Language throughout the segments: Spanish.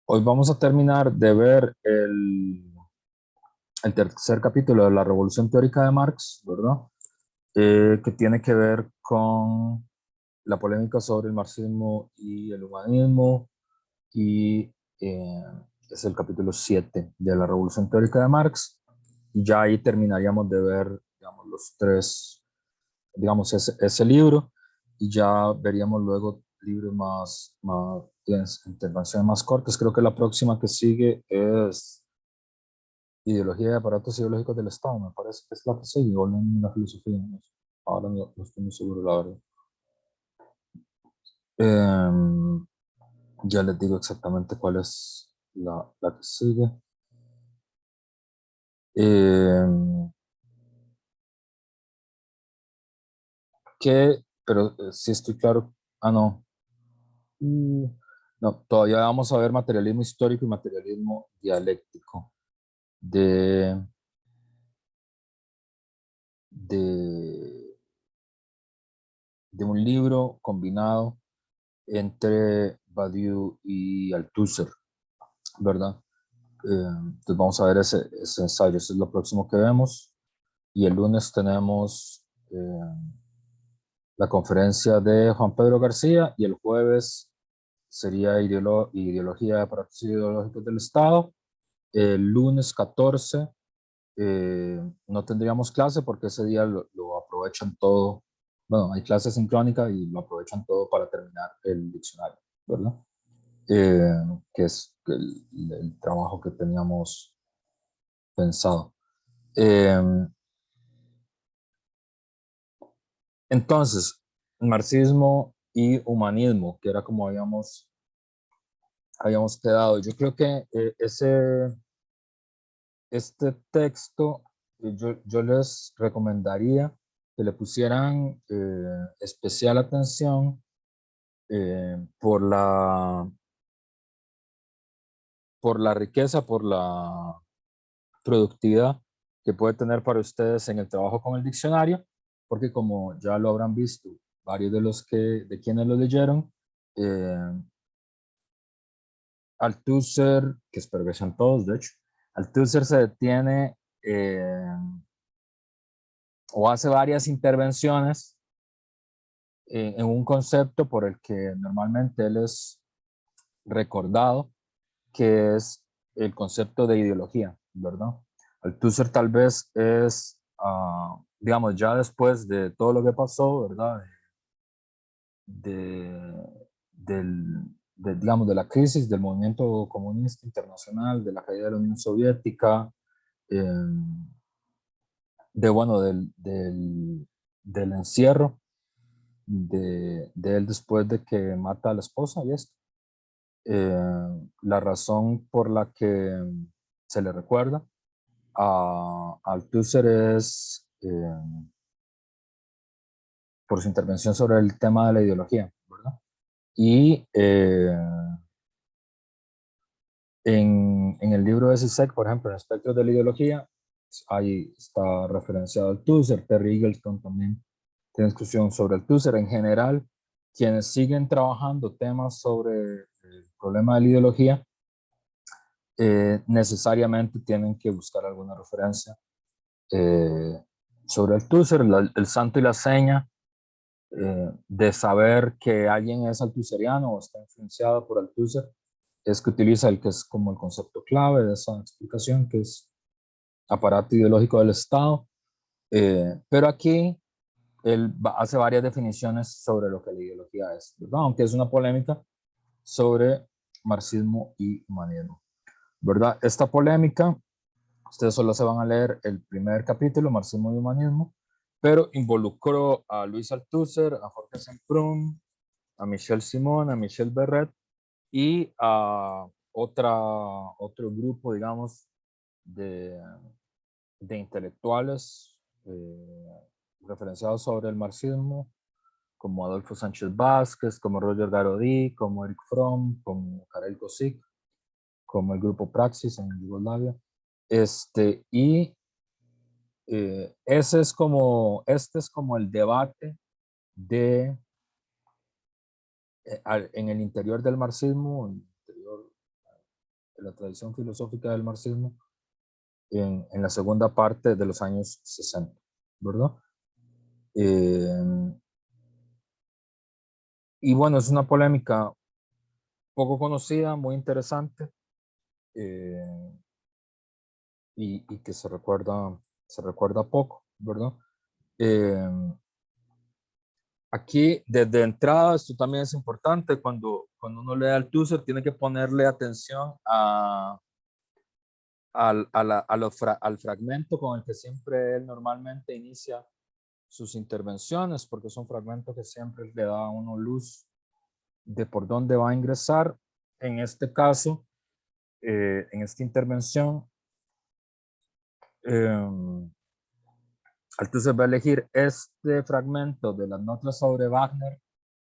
Hoy vamos a terminar de ver el tercer capítulo de la Revolución Teórica de Marx, ¿verdad? Que tiene que ver con la polémica sobre el marxismo y el humanismo, y eh, es el capítulo 7 de la Revolución Teórica de Marx. Y ya ahí terminaríamos de ver, digamos, los tres, digamos, ese libro, y ya veríamos luego libros más intervenciones más cortas. Creo que la próxima que sigue es Ideología de aparatos ideológicos del Estado, me parece que es la que sigue, o en la filosofía, no sé. Ahora no estoy muy seguro, la verdad. Em, ya les digo exactamente cuál es la que sigue. Em, pero si estoy claro, no. Mm, no, todavía vamos a ver materialismo histórico y materialismo dialéctico de, de, de un libro combinado entre Badiou y Althusser, ¿verdad? Entonces vamos a ver ese ensayo, eso es lo próximo que vemos. Y el lunes tenemos la conferencia de Juan Pedro García, y el jueves sería ideología de aparatos ideológicos del Estado. El lunes 14 no tendríamos clase porque ese día lo aprovechan todo. Bueno, hay clase sincrónica y lo aprovechan todo para terminar el diccionario, ¿verdad? Eh, que es el trabajo que teníamos pensado. Eh, entonces, marxismo y humanismo, que era como habíamos quedado. Yo creo que este texto, yo les recomendaría que le pusieran especial atención por la riqueza, por la productividad que puede tener para ustedes en el trabajo con el diccionario, porque como ya lo habrán visto varios de quienes lo leyeron, eh, Althusser, que espero que sean todos, de hecho, Althusser se detiene o hace varias intervenciones en un concepto por el que normalmente él es recordado, que es el concepto de ideología, ¿verdad? Althusser tal vez es, digamos, ya después de todo lo que pasó, ¿verdad? De, digamos, de la crisis del movimiento comunista internacional, de la caída de la Unión Soviética, eh, bueno, del encierro de él después de que mata a la esposa y esto. La razón por la que se le recuerda a Althusser es por su intervención sobre el tema de la ideología, ¿verdad? Y en el libro de Zizek, por ejemplo, en Espectros de la Ideología, ahí está referenciado Althusser. Terry Eagleton también tiene discusión sobre Althusser. En general, quienes siguen trabajando temas sobre el problema de la ideología, necesariamente tienen que buscar alguna referencia eh, sobre Althusser. El santo y la seña de saber que alguien es althuseriano o está influenciado por Althusser es que utiliza el que es como el concepto clave de esa explicación, que es aparato ideológico del Estado. Pero aquí él hace varias definiciones sobre lo que la ideología es, ¿verdad? Aunque es una polémica sobre marxismo y humanismo, ¿verdad? Esta polémica, ustedes solo se van a leer el primer capítulo, marxismo y humanismo, pero involucró a Luis Althusser, a Jorge Semprún, a Michel Simon, a Michel Berret y a otro grupo, digamos, de, de intelectuales referenciados sobre el marxismo, como Adolfo Sánchez Vázquez, como Roger Garodí, como Eric Fromm, como Karel Kosik, como el grupo Praxis en Yugoslavia. Y este es como el debate de, en el interior del marxismo, en el interior la tradición filosófica del marxismo en la segunda parte de los años 60, ¿verdad? Y bueno, es una polémica poco conocida, muy interesante, y que se recuerda poco, ¿verdad? Aquí, desde entrada, esto también es importante, cuando uno lee Althusser, tiene que ponerle atención al fragmento con el que siempre él normalmente inicia sus intervenciones, porque es un fragmento que siempre le da a uno luz de por dónde va a ingresar. En este caso, en esta intervención, Althusser va a elegir este fragmento de las notas sobre Wagner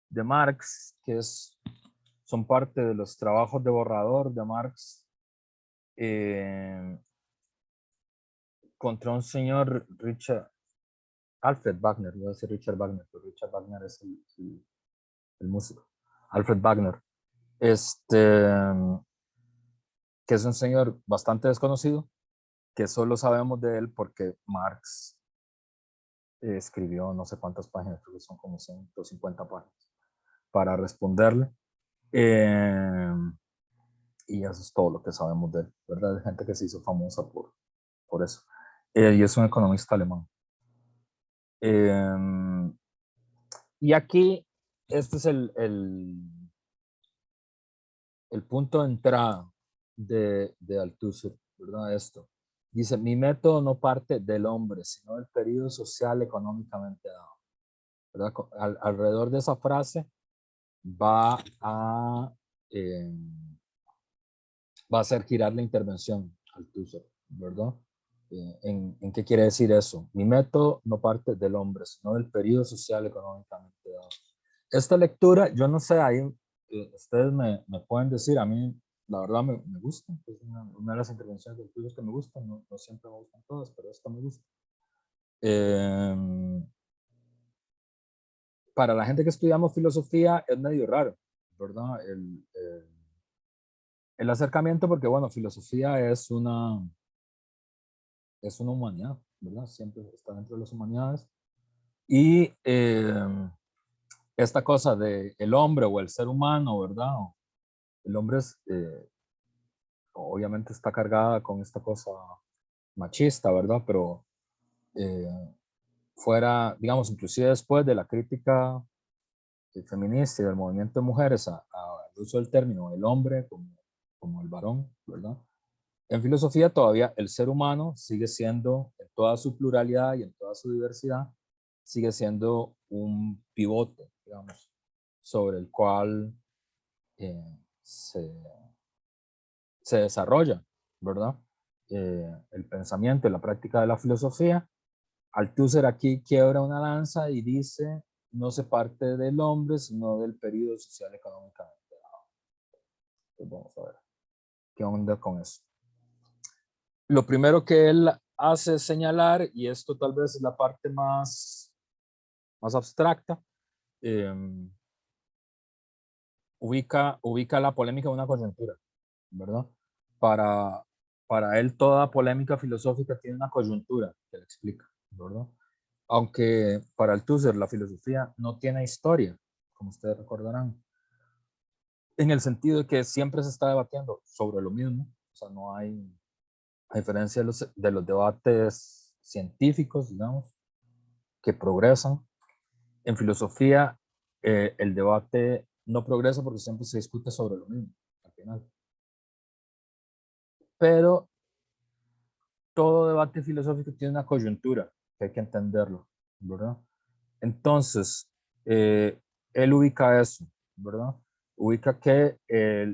de Marx, son parte de los trabajos de borrador de Marx, contra un señor Alfred Wagner, voy a decir Richard Wagner, pero Richard Wagner es el músico. Alfred Wagner, que es un señor bastante desconocido, que solo sabemos de él porque Marx escribió no sé cuántas páginas, creo que son como 150 páginas, para responderle. Y eso es todo lo que sabemos de él, ¿verdad? Hay gente que se hizo famosa por eso. Y es un economista alemán. Y aquí, este es el punto de entrada de Althusser, ¿verdad? Esto. Dice, mi método no parte del hombre, sino del periodo social económicamente dado. ¿Verdad? Alrededor de esa frase va eh, va a hacer girar la intervención Althusser, ¿verdad? ¿En qué quiere decir eso? Mi método no parte del hombre, sino del periodo social económicamente dado. Esta lectura, yo no sé, ahí ustedes me pueden decir, a mí la verdad me gusta, es una de las intervenciones de Althusser que me gustan, no siempre me gustan todas, pero esta me gusta. Para la gente que estudiamos filosofía es medio raro, ¿verdad? El acercamiento, porque bueno, filosofía es una humanidad, ¿verdad? Siempre está dentro de las humanidades. Y esta cosa de el hombre o el ser humano, ¿verdad? El hombre obviamente está cargada con esta cosa machista, ¿verdad? Pero fuera, digamos, inclusive después de la crítica feminista y del movimiento de mujeres al uso del término el hombre como el varón, ¿verdad? En filosofía todavía el ser humano sigue siendo, en toda su pluralidad y en toda su diversidad, sigue siendo un pivote, digamos, sobre el cual eh, se, se desarrolla, ¿verdad? El pensamiento y la práctica de la filosofía. Althusser aquí quiebra una lanza y dice, no se parte del hombre, sino del periodo social económicamente dado. Pues vamos a ver qué onda con eso. Lo primero que él hace es señalar, y esto tal vez es la parte más abstracta, ubica la polémica en una coyuntura, ¿verdad? Para, para él toda polémica filosófica tiene una coyuntura que le explica, ¿verdad? Aunque para Althusser la filosofía no tiene historia, como ustedes recordarán, en el sentido de que siempre se está debatiendo sobre lo mismo, o sea, no hay, a diferencia de los debates científicos, digamos, que progresan, en filosofía el debate no progresa porque siempre se discute sobre lo mismo, al final. Pero todo debate filosófico tiene una coyuntura, que hay que entenderlo, ¿verdad? Entonces, él ubica eso, ¿verdad? Ubica que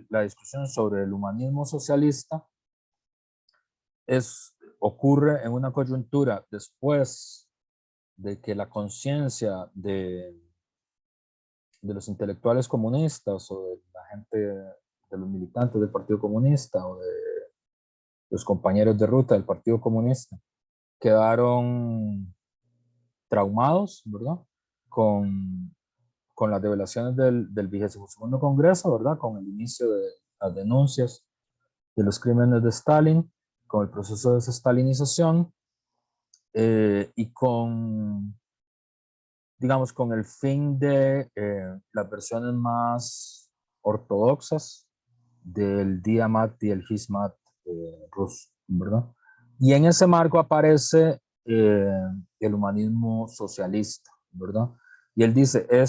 la discusión sobre el humanismo socialista ocurre en una coyuntura después de que la conciencia de los intelectuales comunistas o de la gente, de los militantes del Partido Comunista o de los compañeros de ruta del Partido Comunista, quedaron traumados, ¿verdad? Con, con las revelaciones del 22º Congreso, ¿verdad? Con el inicio de las denuncias de los crímenes de Stalin, con el proceso de desestalinización y con, digamos, con el fin de las versiones más ortodoxas del Diamat y el Hizmat ruso, ¿verdad? Y en ese marco aparece el humanismo socialista, ¿verdad? Y él dice, que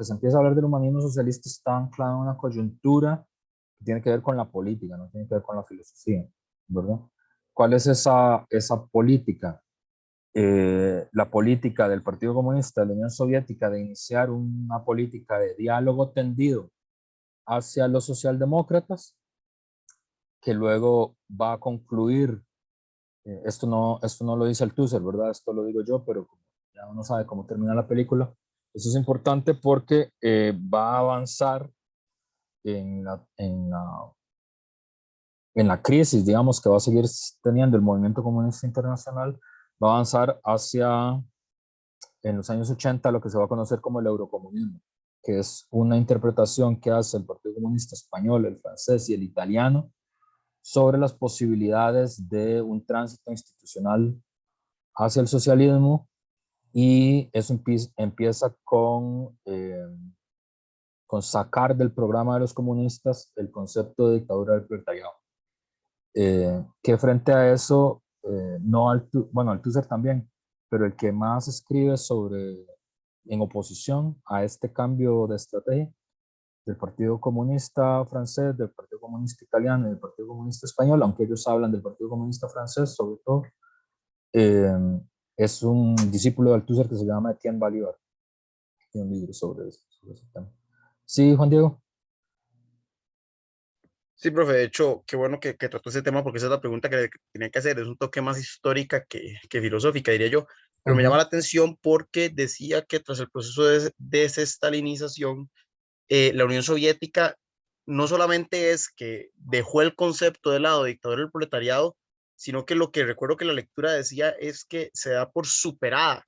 se empieza a hablar del humanismo socialista está anclado en una coyuntura que tiene que ver con la política, no tiene que ver con la filosofía, ¿verdad? ¿Cuál es esa política? La política del Partido Comunista de la Unión Soviética de iniciar una política de diálogo tendido hacia los socialdemócratas, que luego va a concluir, esto no lo dice Althusser, ¿verdad? Esto lo digo yo, pero ya uno sabe cómo termina la película. Eso es importante porque va a avanzar en la crisis, digamos, que va a seguir teniendo el movimiento comunista internacional, va a avanzar hacia, en los años 80, lo que se va a conocer como el eurocomunismo, que es una interpretación que hace el Partido Comunista Español, el francés y el italiano sobre las posibilidades de un tránsito institucional hacia el socialismo, y eso empieza con sacar del programa de los comunistas el concepto de dictadura del proletariado. Que frente a eso, no bueno, Althusser también, pero el que más escribe en oposición a este cambio de estrategia del Partido Comunista francés, del Partido Comunista italiano y del Partido Comunista español, aunque ellos hablan del Partido Comunista francés sobre todo, eh, es un discípulo de Althusser que se llama Etienne Balibar, que tiene un libro sobre ese tema. Sí, Juan Diego. Sí, profe, de hecho, qué bueno que trató ese tema porque esa es la pregunta que tenía que hacer. Es un toque más histórica que filosófica, diría yo. Pero me llama Uh-huh. la atención porque decía que tras el proceso de desestalinización, la Unión Soviética no solamente es que dejó el concepto de lado de dictadura del proletariado, sino que lo que recuerdo que la lectura decía es que se da por superada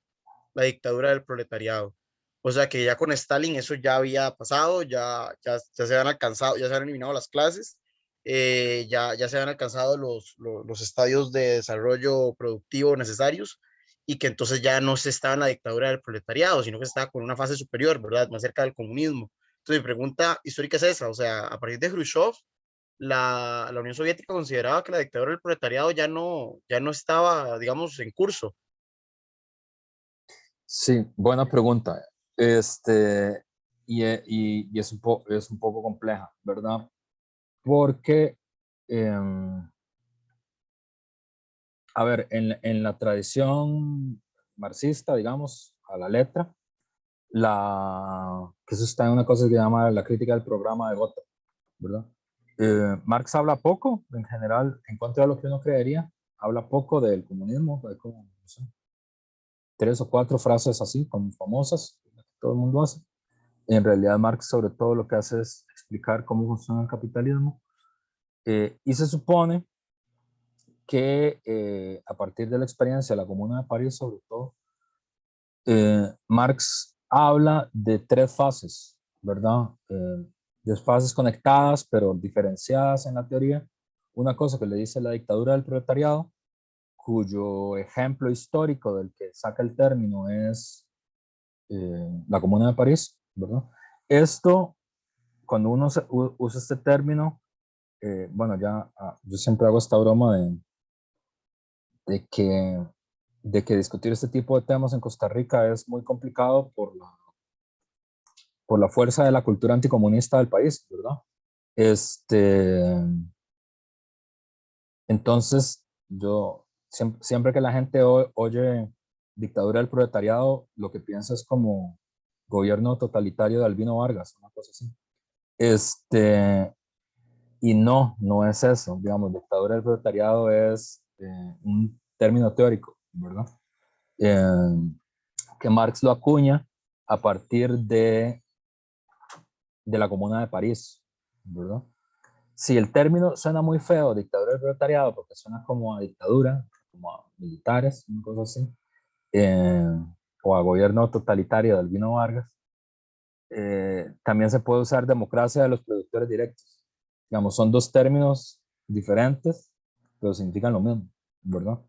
la dictadura del proletariado. O sea que ya con Stalin eso ya había pasado, ya se han alcanzado, ya se han eliminado las clases, ya se han alcanzado los estadios de desarrollo productivo necesarios y que entonces ya no se estaba en la dictadura del proletariado, sino que estaba con una fase superior, ¿verdad? Más cerca del comunismo. Entonces mi pregunta histórica es esa, o sea, a partir de Khrushchev, la Unión Soviética consideraba que la dictadura del proletariado ya no estaba, digamos, en curso. Sí, buena pregunta. Este, y es un poco compleja, ¿verdad? Porque, a ver, en la tradición marxista, digamos, a la letra, que eso está en una cosa que se llama la crítica del programa de Gotha, ¿verdad? Marx habla poco, en general, en contra de lo que uno creería, habla poco del comunismo, hay como, no sé, 3 o 4 frases así, como famosas, que todo el mundo hace. En realidad, Marx sobre todo lo que hace es explicar cómo funciona el capitalismo, y se supone que a partir de la experiencia de la Comuna de París, sobre todo, Marx habla de 3 fases, ¿verdad? 2 fases conectadas, pero diferenciadas en la teoría. Una cosa que le dice la dictadura del proletariado, cuyo ejemplo histórico del que saca el término es la Comuna de París, ¿verdad? Esto, cuando uno usa este término, bueno, yo siempre hago esta broma de que, de que discutir este tipo de temas en Costa Rica es muy complicado por la fuerza de la cultura anticomunista del país, ¿verdad? Este, entonces, yo siempre que la gente oye dictadura del proletariado, lo que piensa es como gobierno totalitario de Albino Vargas, una cosa así. Y no es eso, digamos, dictadura del proletariado es un término teórico, ¿verdad? Eh, que Marx lo acuña a partir de la Comuna de París, ¿verdad? Si el término suena muy feo, dictadura del proletariado, porque suena como a dictadura, como a militares, una cosa así, eh, o a gobierno totalitario de Albino Vargas, también se puede usar democracia de los productores directos, Digamos, son dos términos diferentes, pero significan lo mismo, ¿verdad?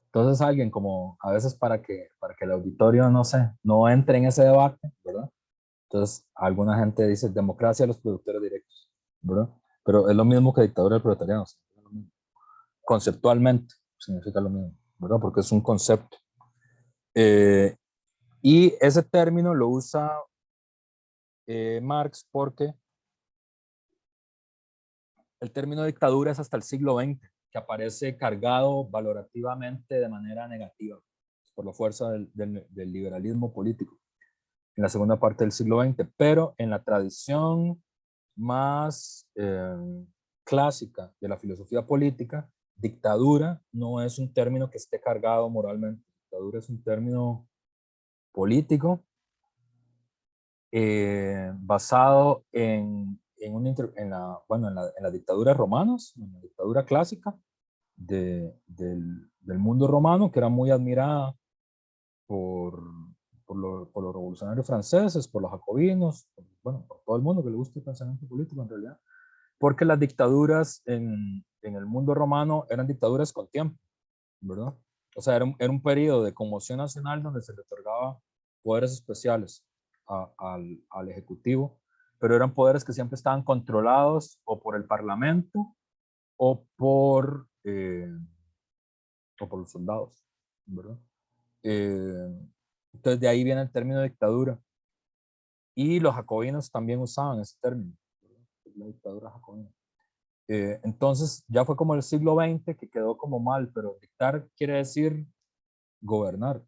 Entonces alguien como, a veces para que el auditorio, no sé, no entre en ese debate, ¿verdad? Entonces alguna gente dice democracia de los productores directos, ¿verdad? Pero es lo mismo que dictadura del proletariado, conceptualmente significa lo mismo, ¿verdad? Porque es un concepto. Y ese término lo usa Marx porque el término dictadura es hasta el siglo XX, que aparece cargado valorativamente de manera negativa por la fuerza del liberalismo político en la segunda parte del siglo XX, pero en la tradición más clásica de la filosofía política, dictadura no es un término que esté cargado moralmente. Dictadura es un término político basado en las dictaduras romanas, en la dictadura clásica del mundo romano, que era muy admirada por, por los revolucionarios franceses, por los jacobinos, por todo el mundo que le gusta el pensamiento político en realidad, porque las dictaduras en el mundo romano eran dictaduras con tiempo, ¿verdad? O sea, era un periodo de conmoción nacional donde se le otorgaba poderes especiales al Ejecutivo, pero eran poderes que siempre estaban controlados o por el Parlamento o o por los soldados, ¿verdad? Eh, entonces de ahí viene el término dictadura. Y los jacobinos también usaban ese término, ¿verdad? La dictadura jacobina. Entonces ya fue como el siglo XX que quedó como mal, pero dictar quiere decir gobernar,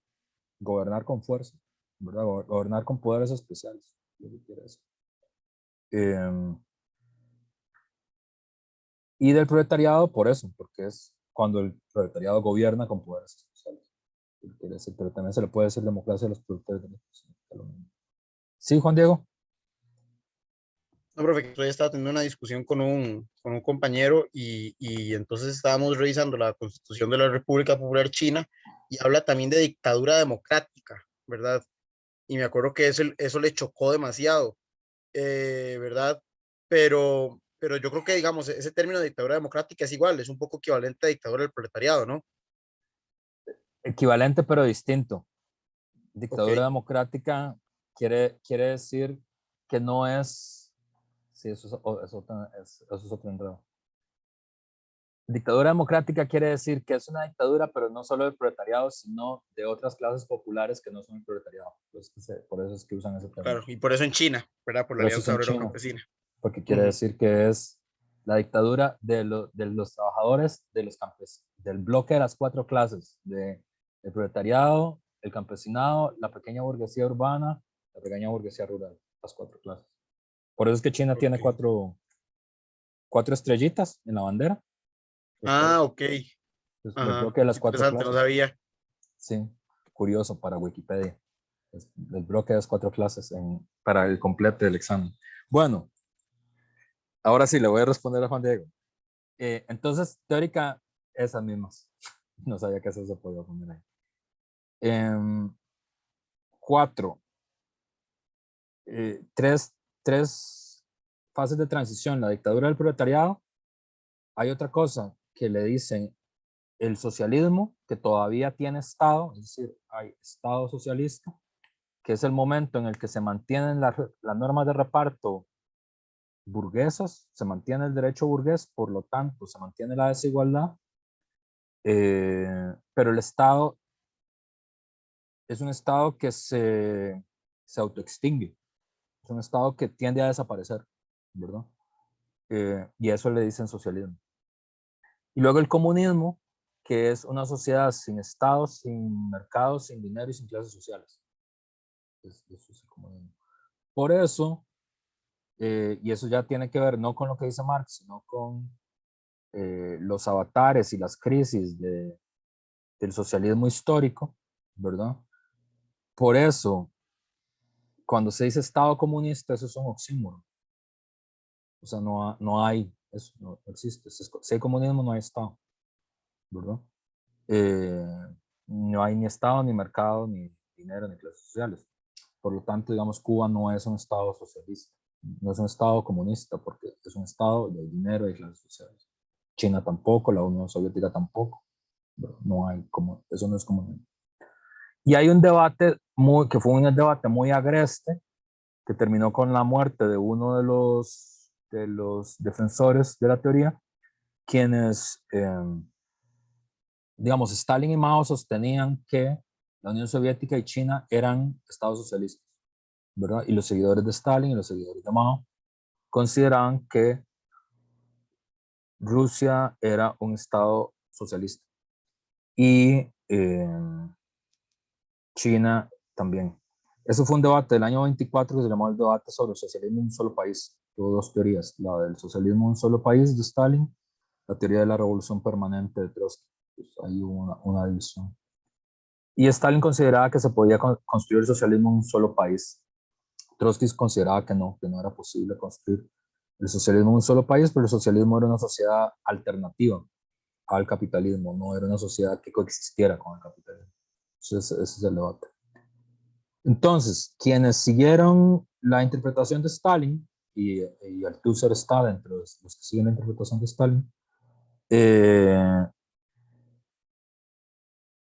gobernar con fuerza, ¿verdad? Gobernar con poderes especiales, lo que quiere decir. Y del proletariado por eso, porque es cuando el proletariado gobierna con poderes especiales. Quiere decir, pero también se le puede decir democracia a los productores de la. Sí, Juan Diego. No, profe, que hoy estaba teniendo una discusión con un compañero y entonces estábamos revisando la Constitución de la República Popular China y habla también de dictadura democrática, ¿verdad? Y me acuerdo que eso le chocó demasiado, ¿verdad? Pero yo creo que, digamos, ese término de dictadura democrática es igual, es un poco equivalente a dictadura del proletariado, ¿no? Equivalente pero distinto. Ok, Dictadura democrática quiere decir que no es. Sí, eso es otro enredo. Dictadura democrática quiere decir que es una dictadura, pero no solo del proletariado, sino de otras clases populares que no son el proletariado. Por eso es que usan ese término. claro, y por eso en China, ¿verdad? Por la Por eso es Alianza en Obrero China, Campesina. porque quiere Ujú. decir que es la dictadura de los trabajadores, de los campesinos, del bloque de las cuatro clases, el proletariado, el campesinado, la pequeña burguesía urbana, la pequeña burguesía rural, las cuatro clases. Por eso es que China tiene Ok. cuatro estrellitas en la bandera. Es por Ah, eso. ok. Es el Ajá, bloque de las qué cuatro interesante, no clases. sabía. Sí, curioso para Wikipedia. Es el bloque de las cuatro clases para el completo del examen. Bueno, ahora sí le voy a responder a Juan Diego. Entonces, teórica, esas mismas. No sabía que eso se podía poner ahí. Cuatro, tres fases de transición. La dictadura del proletariado. Hay otra cosa que le dicen el socialismo, que todavía tiene Estado, es decir, hay Estado socialista, que es el momento en el que se mantienen las normas de reparto burguesas, se mantiene el derecho burgués, por lo tanto, se mantiene la desigualdad, pero el Estado es un Estado que se autoextingue, es un Estado que tiende a desaparecer, ¿verdad? Y a eso le dicen socialismo. Y luego el comunismo, que es una sociedad sin Estado, sin mercado, sin dinero y sin clases sociales. Eso es el comunismo. Por eso, y eso ya tiene que ver no con lo que dice Marx, sino con los avatares y las crisis del socialismo histórico, ¿verdad? Por eso, cuando se dice Estado comunista, eso es un oxímoron. O sea, no hay, eso no existe. Si hay comunismo, no hay Estado, ¿verdad? Eh, no hay ni Estado, ni mercado, ni dinero, ni clases sociales. Por lo tanto, digamos, Cuba no es un Estado socialista. No es un Estado comunista porque es un Estado de dinero y clases sociales. China tampoco, la Unión Soviética tampoco. No hay como, eso no es comunismo. Y hay un debate que fue un debate muy agreste que terminó con la muerte de uno de los defensores de la teoría, quienes, digamos, Stalin y Mao sostenían que la Unión Soviética y China eran estados socialistas, ¿verdad? Y los seguidores de Stalin y los seguidores de Mao consideraban que Rusia era un estado socialista y China también. Eso fue un debate del año 24 que se llamó el debate sobre el socialismo en un solo país. Tuvo dos teorías, la del socialismo en un solo país de Stalin, la teoría de la revolución permanente de Trotsky. Pues ahí hubo una división. Y Stalin consideraba que se podía construir el socialismo en un solo país. Trotsky consideraba que no era posible construir el socialismo en un solo país, pero el socialismo era una sociedad alternativa al capitalismo, no era una sociedad que coexistiera con el capitalismo. Entonces, ese es el debate. Entonces, quienes siguieron la interpretación de Stalin, y Althusser está dentro de los que siguen la interpretación de Stalin,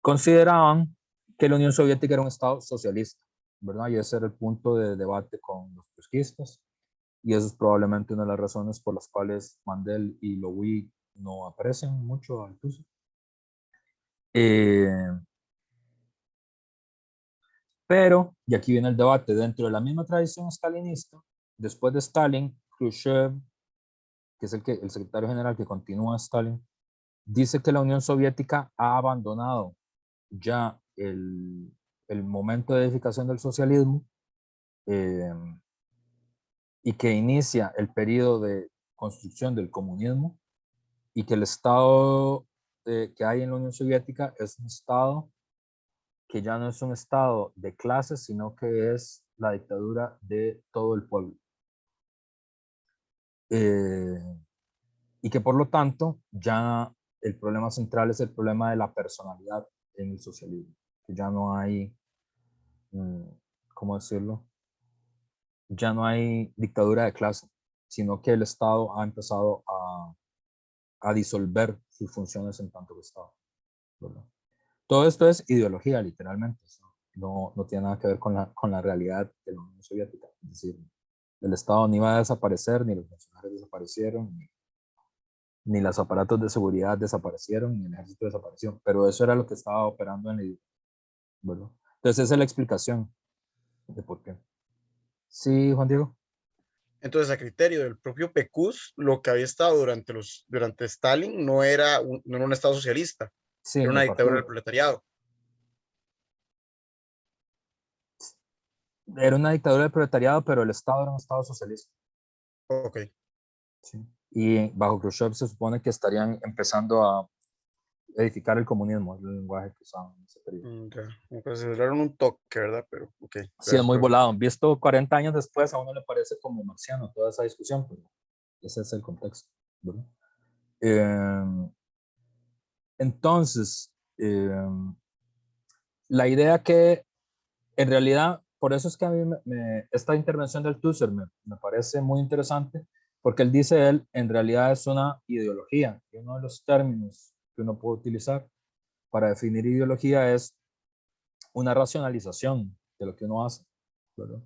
consideraban que la Unión Soviética era un Estado socialista, ¿verdad? Y ese era el punto de debate con los trotskistas, y eso es probablemente una de las razones por las cuales Mandel y Lowy no aprecian mucho a Althusser. Pero, y aquí viene el debate, dentro de la misma tradición stalinista, después de Stalin, Khrushchev, que es el secretario general que continúa Stalin, dice que la Unión Soviética ha abandonado ya el momento de edificación del socialismo eh, y que inicia el periodo de construcción del comunismo y que el Estado que hay en la Unión Soviética es un Estado que ya no es un Estado de clases, sino que es la dictadura de todo el pueblo. Y que por lo tanto ya el problema central es el problema de la personalidad en el socialismo, que ya no hay, ¿cómo decirlo? Ya no hay dictadura de clase, sino que el Estado ha empezado a disolver sus funciones en tanto que Estado, ¿verdad? Todo esto es ideología, literalmente. No tiene nada que ver con la realidad de la Unión Soviética. Es decir, el Estado ni va a desaparecer, ni los funcionarios desaparecieron, ni los aparatos de seguridad desaparecieron, ni el ejército desapareció. Pero eso era lo que estaba operando en la ideología, ¿verdad? Entonces esa es la explicación de por qué. Sí, Juan Diego. Entonces, a criterio del propio PECUS, lo que había estado durante Stalin no era un Estado socialista, Sí, era en una el dictadura del partido. proletariado. Era una dictadura del proletariado, pero el Estado era un Estado socialista. Ok. Sí. Y bajo Khrushchev se supone que estarían empezando a edificar el comunismo, es el lenguaje que usaban en ese periodo. Ya, me consideraron un toque, ¿verdad? Pero, ok, Sí, es gracias muy por volado. explicar. Visto 40 años después, a uno le parece como marciano toda esa discusión, pero ese es el contexto, ¿verdad? Entonces, la idea que en realidad, por eso es que a mí esta intervención del Tusser me parece muy interesante, porque él dice, en realidad es una ideología, y uno de los términos que uno puede utilizar para definir ideología es una racionalización de lo que uno hace, ¿verdad?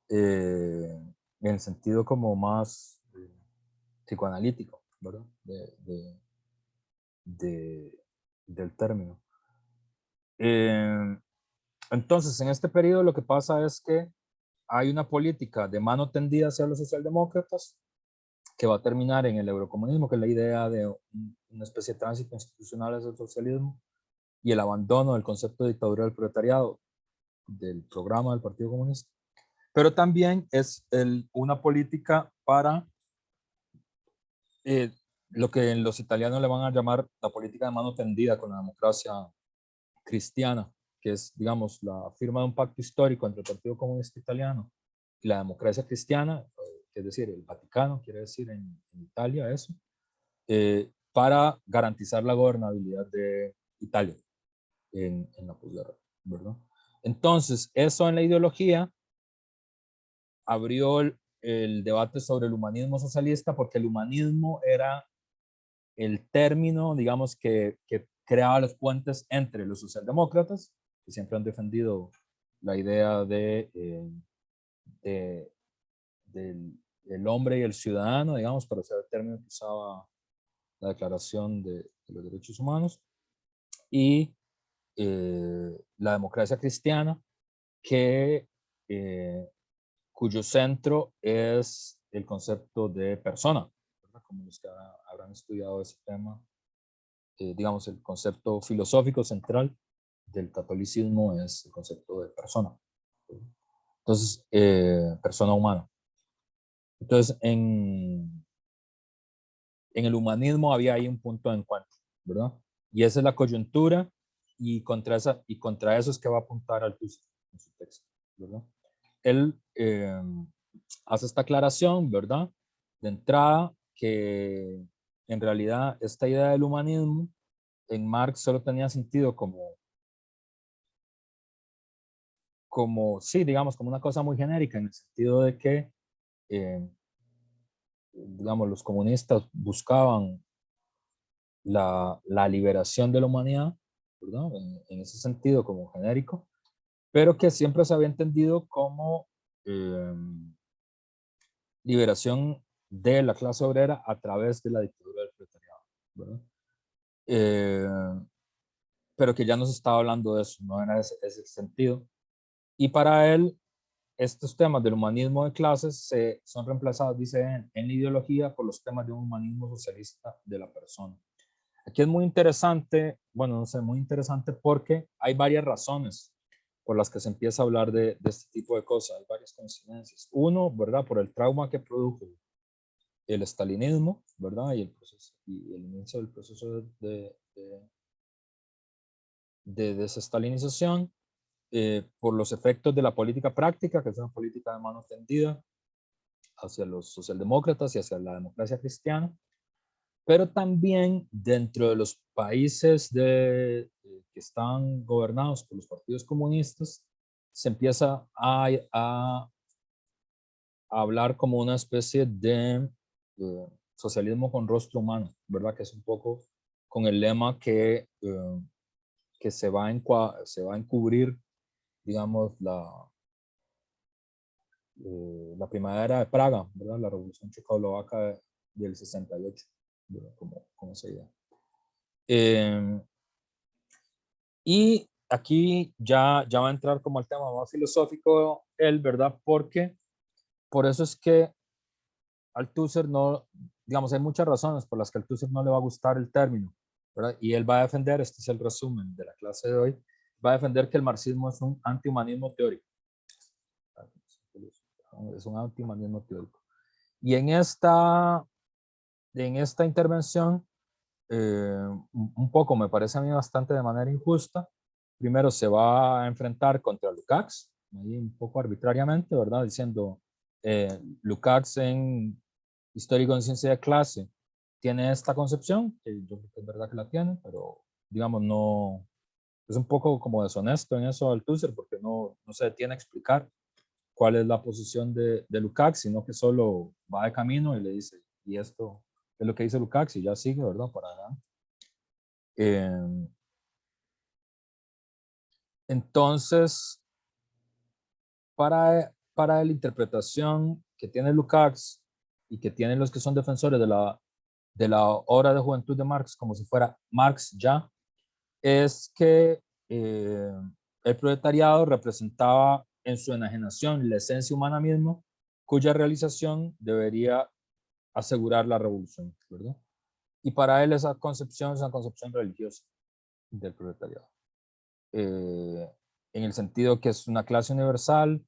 En el sentido como más psicoanalítico, ¿verdad? De, del término. Entonces, en este periodo lo que pasa es que hay una política de mano tendida hacia los socialdemócratas que va a terminar en el eurocomunismo, que es la idea de una especie de tránsito institucional hacia el socialismo y el abandono del concepto de dictadura del proletariado del programa del Partido Comunista. Pero también es una política para lo que los italianos le van a llamar la política de mano tendida con la democracia cristiana, que es, digamos, la firma de un pacto histórico entre el Partido Comunista Italiano y la democracia cristiana, es decir, el Vaticano, quiere decir en Italia eso, para garantizar la gobernabilidad de Italia en la posguerra, ¿verdad? Entonces, eso en la ideología abrió el debate sobre el humanismo socialista, porque el humanismo era el término, digamos, que creaba los puentes entre los socialdemócratas, que siempre han defendido la idea de, del hombre y el ciudadano, digamos, para ser el término que usaba la Declaración de los Derechos Humanos, y la democracia cristiana, que, cuyo centro es el concepto de persona, ¿verdad? Como los que habrán estudiado ese tema, digamos, el concepto filosófico central del catolicismo es el concepto de persona. Entonces, persona humana. Entonces, en el humanismo había ahí un punto de encuentro, ¿verdad? Y esa es la coyuntura, y contra eso es que va a apuntar Althusser en su texto, ¿verdad? Él hace esta aclaración, ¿verdad? De entrada, que en realidad esta idea del humanismo en Marx solo tenía sentido sí, digamos, como una cosa muy genérica, en el sentido de que, digamos, los comunistas buscaban la liberación de la humanidad, ¿verdad? En ese sentido, como genérico, pero que siempre se había entendido como liberación de la clase obrera a través de la dictadura del proletariado, ¿verdad? Pero que ya no se estaba hablando de eso, no era ese sentido. Y para él, estos temas del humanismo de clases son reemplazados, dice, en la ideología por los temas de un humanismo socialista de la persona. Aquí es muy interesante, bueno, no sé, muy interesante porque hay varias razones por las que se empieza a hablar de este tipo de cosas, hay varias coincidencias. Uno, ¿verdad? Por el trauma que produjo el estalinismo, ¿verdad? Y el proceso, y el inicio del proceso de desestalinización, por los efectos de la política práctica, que es una política de mano tendida hacia los socialdemócratas y hacia la democracia cristiana, pero también dentro de los países que están gobernados por los partidos comunistas, se empieza a hablar como una especie de socialismo con rostro humano, ¿verdad? Que es un poco con el lema que se va a encubrir, digamos, la primavera de Praga, ¿verdad? La revolución checoslovaca del 68, ¿verdad? Como esa idea. Y aquí ya va a entrar como el tema más filosófico él, ¿verdad? Porque por eso es que Althusser no, digamos, hay muchas razones por las que a Althusser no le va a gustar el término, ¿verdad? Y él va a defender, este es el resumen de la clase de hoy, va a defender que el marxismo es un antihumanismo teórico. Es un antihumanismo teórico. Y en esta intervención, un poco me parece a mí bastante de manera injusta. Primero se va a enfrentar contra Lukács, ahí un poco arbitrariamente, ¿verdad? Diciendo, Lukács en Historia y Conciencia de Clase tiene esta concepción, que yo creo que es verdad que la tiene, pero digamos no, es un poco como deshonesto en eso Althusser, porque no se detiene a explicar cuál es la posición de Lukács, sino que solo va de camino y le dice, y esto es lo que dice Lukács, y ya sigue, ¿verdad? Para adelante. Entonces, para la interpretación que tiene Lukács y que tienen los que son defensores de la obra de juventud de Marx, como si fuera Marx ya, es que el proletariado representaba en su enajenación la esencia humana misma, cuya realización debería asegurar la revolución, ¿verdad? Y para él esa concepción es una concepción religiosa del proletariado. En el sentido que es una clase universal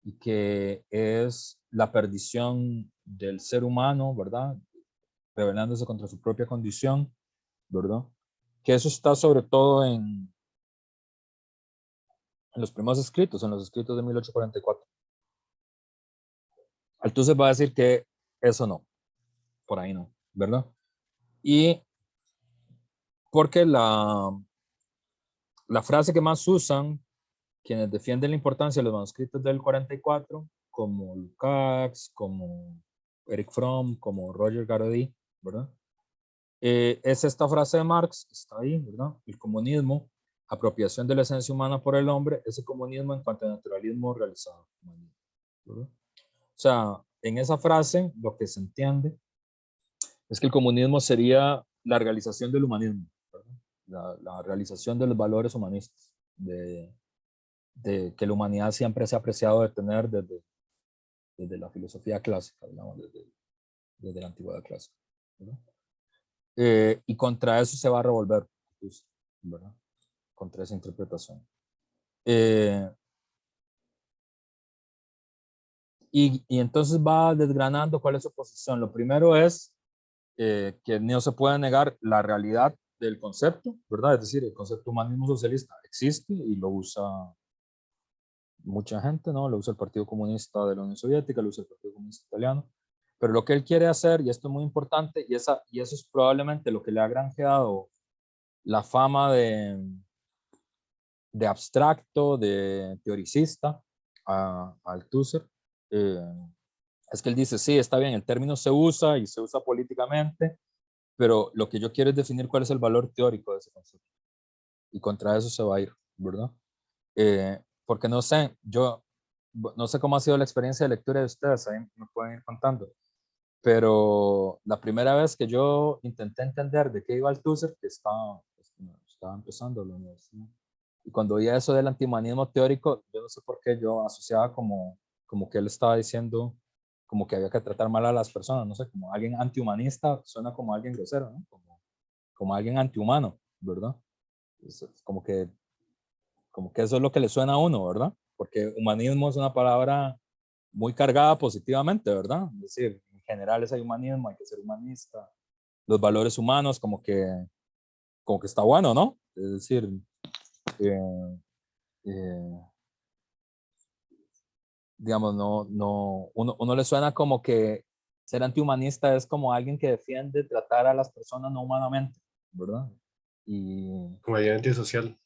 y que es la perdición del ser humano, ¿verdad? Rebelándose contra su propia condición, ¿verdad? Que eso está sobre todo en los primeros escritos, en los escritos de 1844. Althusser va a decir que eso no, por ahí no, ¿verdad? Y porque la frase que más usan quienes defienden la importancia de los manuscritos del 44 como Lukács, como Eric Fromm, como Roger Garaudy, ¿verdad? Es esta frase de Marx, que está ahí, ¿verdad? El comunismo, apropiación de la esencia humana por el hombre, ese comunismo en cuanto a naturalismo realizado, ¿verdad? O sea, en esa frase lo que se entiende es que el comunismo sería la realización del humanismo, la realización de los valores humanistas, de que la humanidad siempre se ha apreciado de tener desde la filosofía clásica, digamos, desde la antigüedad clásica, ¿verdad? Y contra eso se va a revolver, ¿verdad? Contra esa interpretación. Y entonces va desgranando cuál es su posición. Lo primero es que no se puede negar la realidad del concepto, ¿verdad? Es decir, el concepto humanismo socialista existe y lo usa mucha gente, ¿no? Lo usa el Partido Comunista de la Unión Soviética, lo usa el Partido Comunista Italiano, pero lo que él quiere hacer, y esto es muy importante, y eso es probablemente lo que le ha granjeado la fama de abstracto, de teoricista a Althusser, es que él dice, sí, está bien, el término se usa y se usa políticamente, pero lo que yo quiero es definir cuál es el valor teórico de ese concepto. Y contra eso se va a ir, ¿verdad? Porque no sé, yo no sé cómo ha sido la experiencia de lectura de ustedes, ahí me pueden ir contando, pero la primera vez que yo intenté entender de qué iba Althusser, que estaba empezando la universidad, y cuando oía eso del antihumanismo teórico, yo no sé por qué yo asociaba como que él estaba diciendo como que había que tratar mal a las personas, no sé, como alguien antihumanista suena como alguien grosero, ¿no? Como alguien antihumano, ¿verdad? Es como que eso es lo que le suena a uno, ¿verdad? Porque humanismo es una palabra muy cargada positivamente, ¿verdad? Es decir, en general es el humanismo, hay que ser humanista, los valores humanos como que está bueno, ¿no? Es decir, eh, eh, digamos, uno le suena como que ser antihumanista es como alguien que defiende tratar a las personas no humanamente, ¿verdad? Y Como alguien antisocial.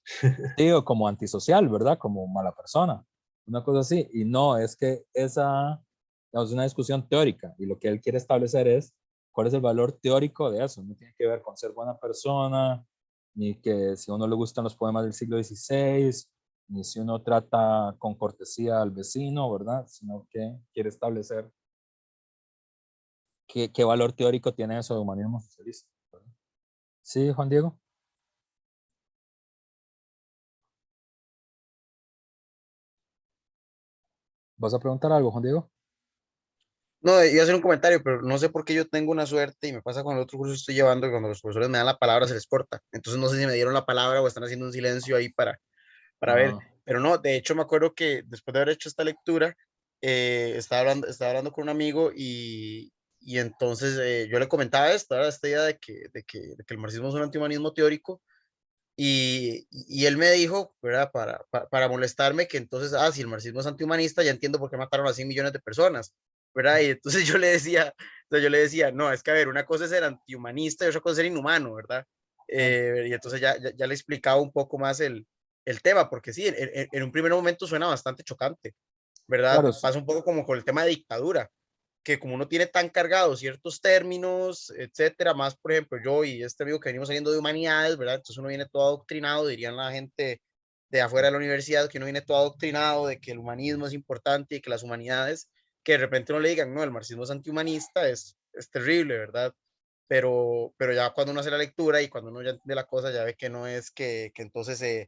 sí, o como antisocial, ¿verdad? Como mala persona, una cosa así. Y no, es que esa es una discusión teórica y lo que él quiere establecer es cuál es el valor teórico de eso. No tiene que ver con ser buena persona, ni que si a uno le gustan los poemas del siglo XVI, ni si uno trata con cortesía al vecino, ¿verdad? Sino que quiere establecer qué valor teórico tiene eso de humanismo socialista, ¿verdad? Sí, Juan Diego. ¿Vas a preguntar algo, Juan Diego? No, iba a hacer un comentario, pero no sé por qué yo tengo una suerte y me pasa con el otro curso que estoy llevando, que cuando los profesores me dan la palabra se les corta. Entonces no sé si me dieron la palabra o están haciendo un silencio ahí para ver. Ah, Pero no, de hecho me acuerdo que después de haber hecho esta lectura, estaba hablando con un amigo y entonces yo le comentaba esto, ¿verdad? Esta idea de que el marxismo es un antihumanismo teórico y él me dijo, ¿verdad? Para molestarme que entonces, si el marxismo es antihumanista, ya entiendo por qué mataron a 100 millones de personas, ¿verdad? Y entonces yo le decía, no, es que a ver, una cosa es ser antihumanista y otra cosa es ser inhumano, ¿verdad? claro, Y entonces ya le explicaba un poco más el tema, porque sí, en un primer momento suena bastante chocante, ¿verdad? claro, Pasa un poco como con el tema de dictadura, que como uno tiene tan cargado ciertos términos, etcétera, más por ejemplo yo y este amigo que venimos saliendo de humanidades, ¿verdad? Entonces uno viene todo adoctrinado, dirían la gente de afuera de la universidad, que uno viene todo adoctrinado de que el humanismo es importante y que las humanidades, que de repente no le digan, no, el marxismo es antihumanista, es terrible, ¿verdad? Pero ya cuando uno hace la lectura y cuando uno ya entiende la cosa, ya ve que no es que entonces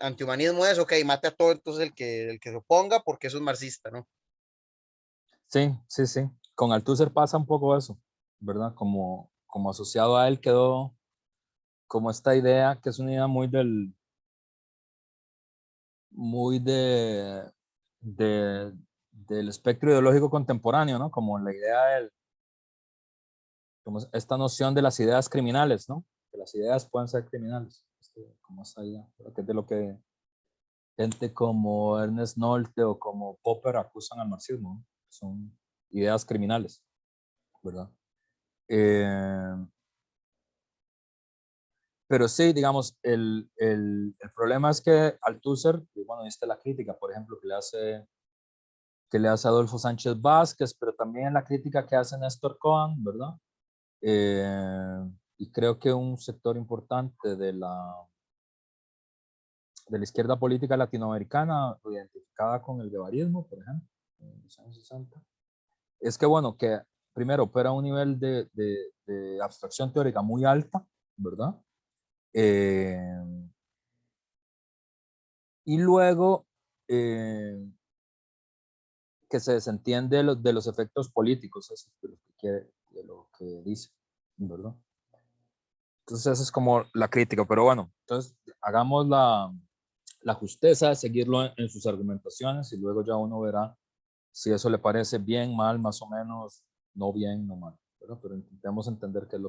antihumanismo es, ok, mate a todo entonces el que se oponga porque eso es marxista, ¿no? sí, sí, sí. Con Althusser pasa un poco eso, ¿verdad? Como asociado a él quedó como esta idea que es una idea muy de, del espectro ideológico contemporáneo, ¿no? Como la idea como esta noción de las ideas criminales, ¿no? Que las ideas pueden ser criminales, como esa idea, ¿verdad? Que es de lo que gente como Ernest Nolte o como Popper acusan al marxismo, ¿no? Son ideas criminales, ¿verdad? Eh, pero sí, digamos, el problema es que Althusser, bueno, esta es la crítica, por ejemplo, que le hace que le hace Adolfo Sánchez Vázquez, pero también en la crítica que hace Néstor Cohen, ¿verdad? Y creo que un sector importante de la izquierda política latinoamericana, identificada con el guevarismo, por ejemplo, en los años 60, es que, bueno, que primero opera a un nivel de abstracción teórica muy alta, ¿verdad? Y luego que se desentiende de los efectos políticos, eso es de lo que quiere, de lo que dice, ¿verdad? Entonces esa es como la crítica, pero bueno, entonces hagamos la justeza de seguirlo en sus argumentaciones y luego ya uno verá si eso le parece bien, mal, más o menos, no bien, no mal, ¿verdad? Pero intentemos entender qué es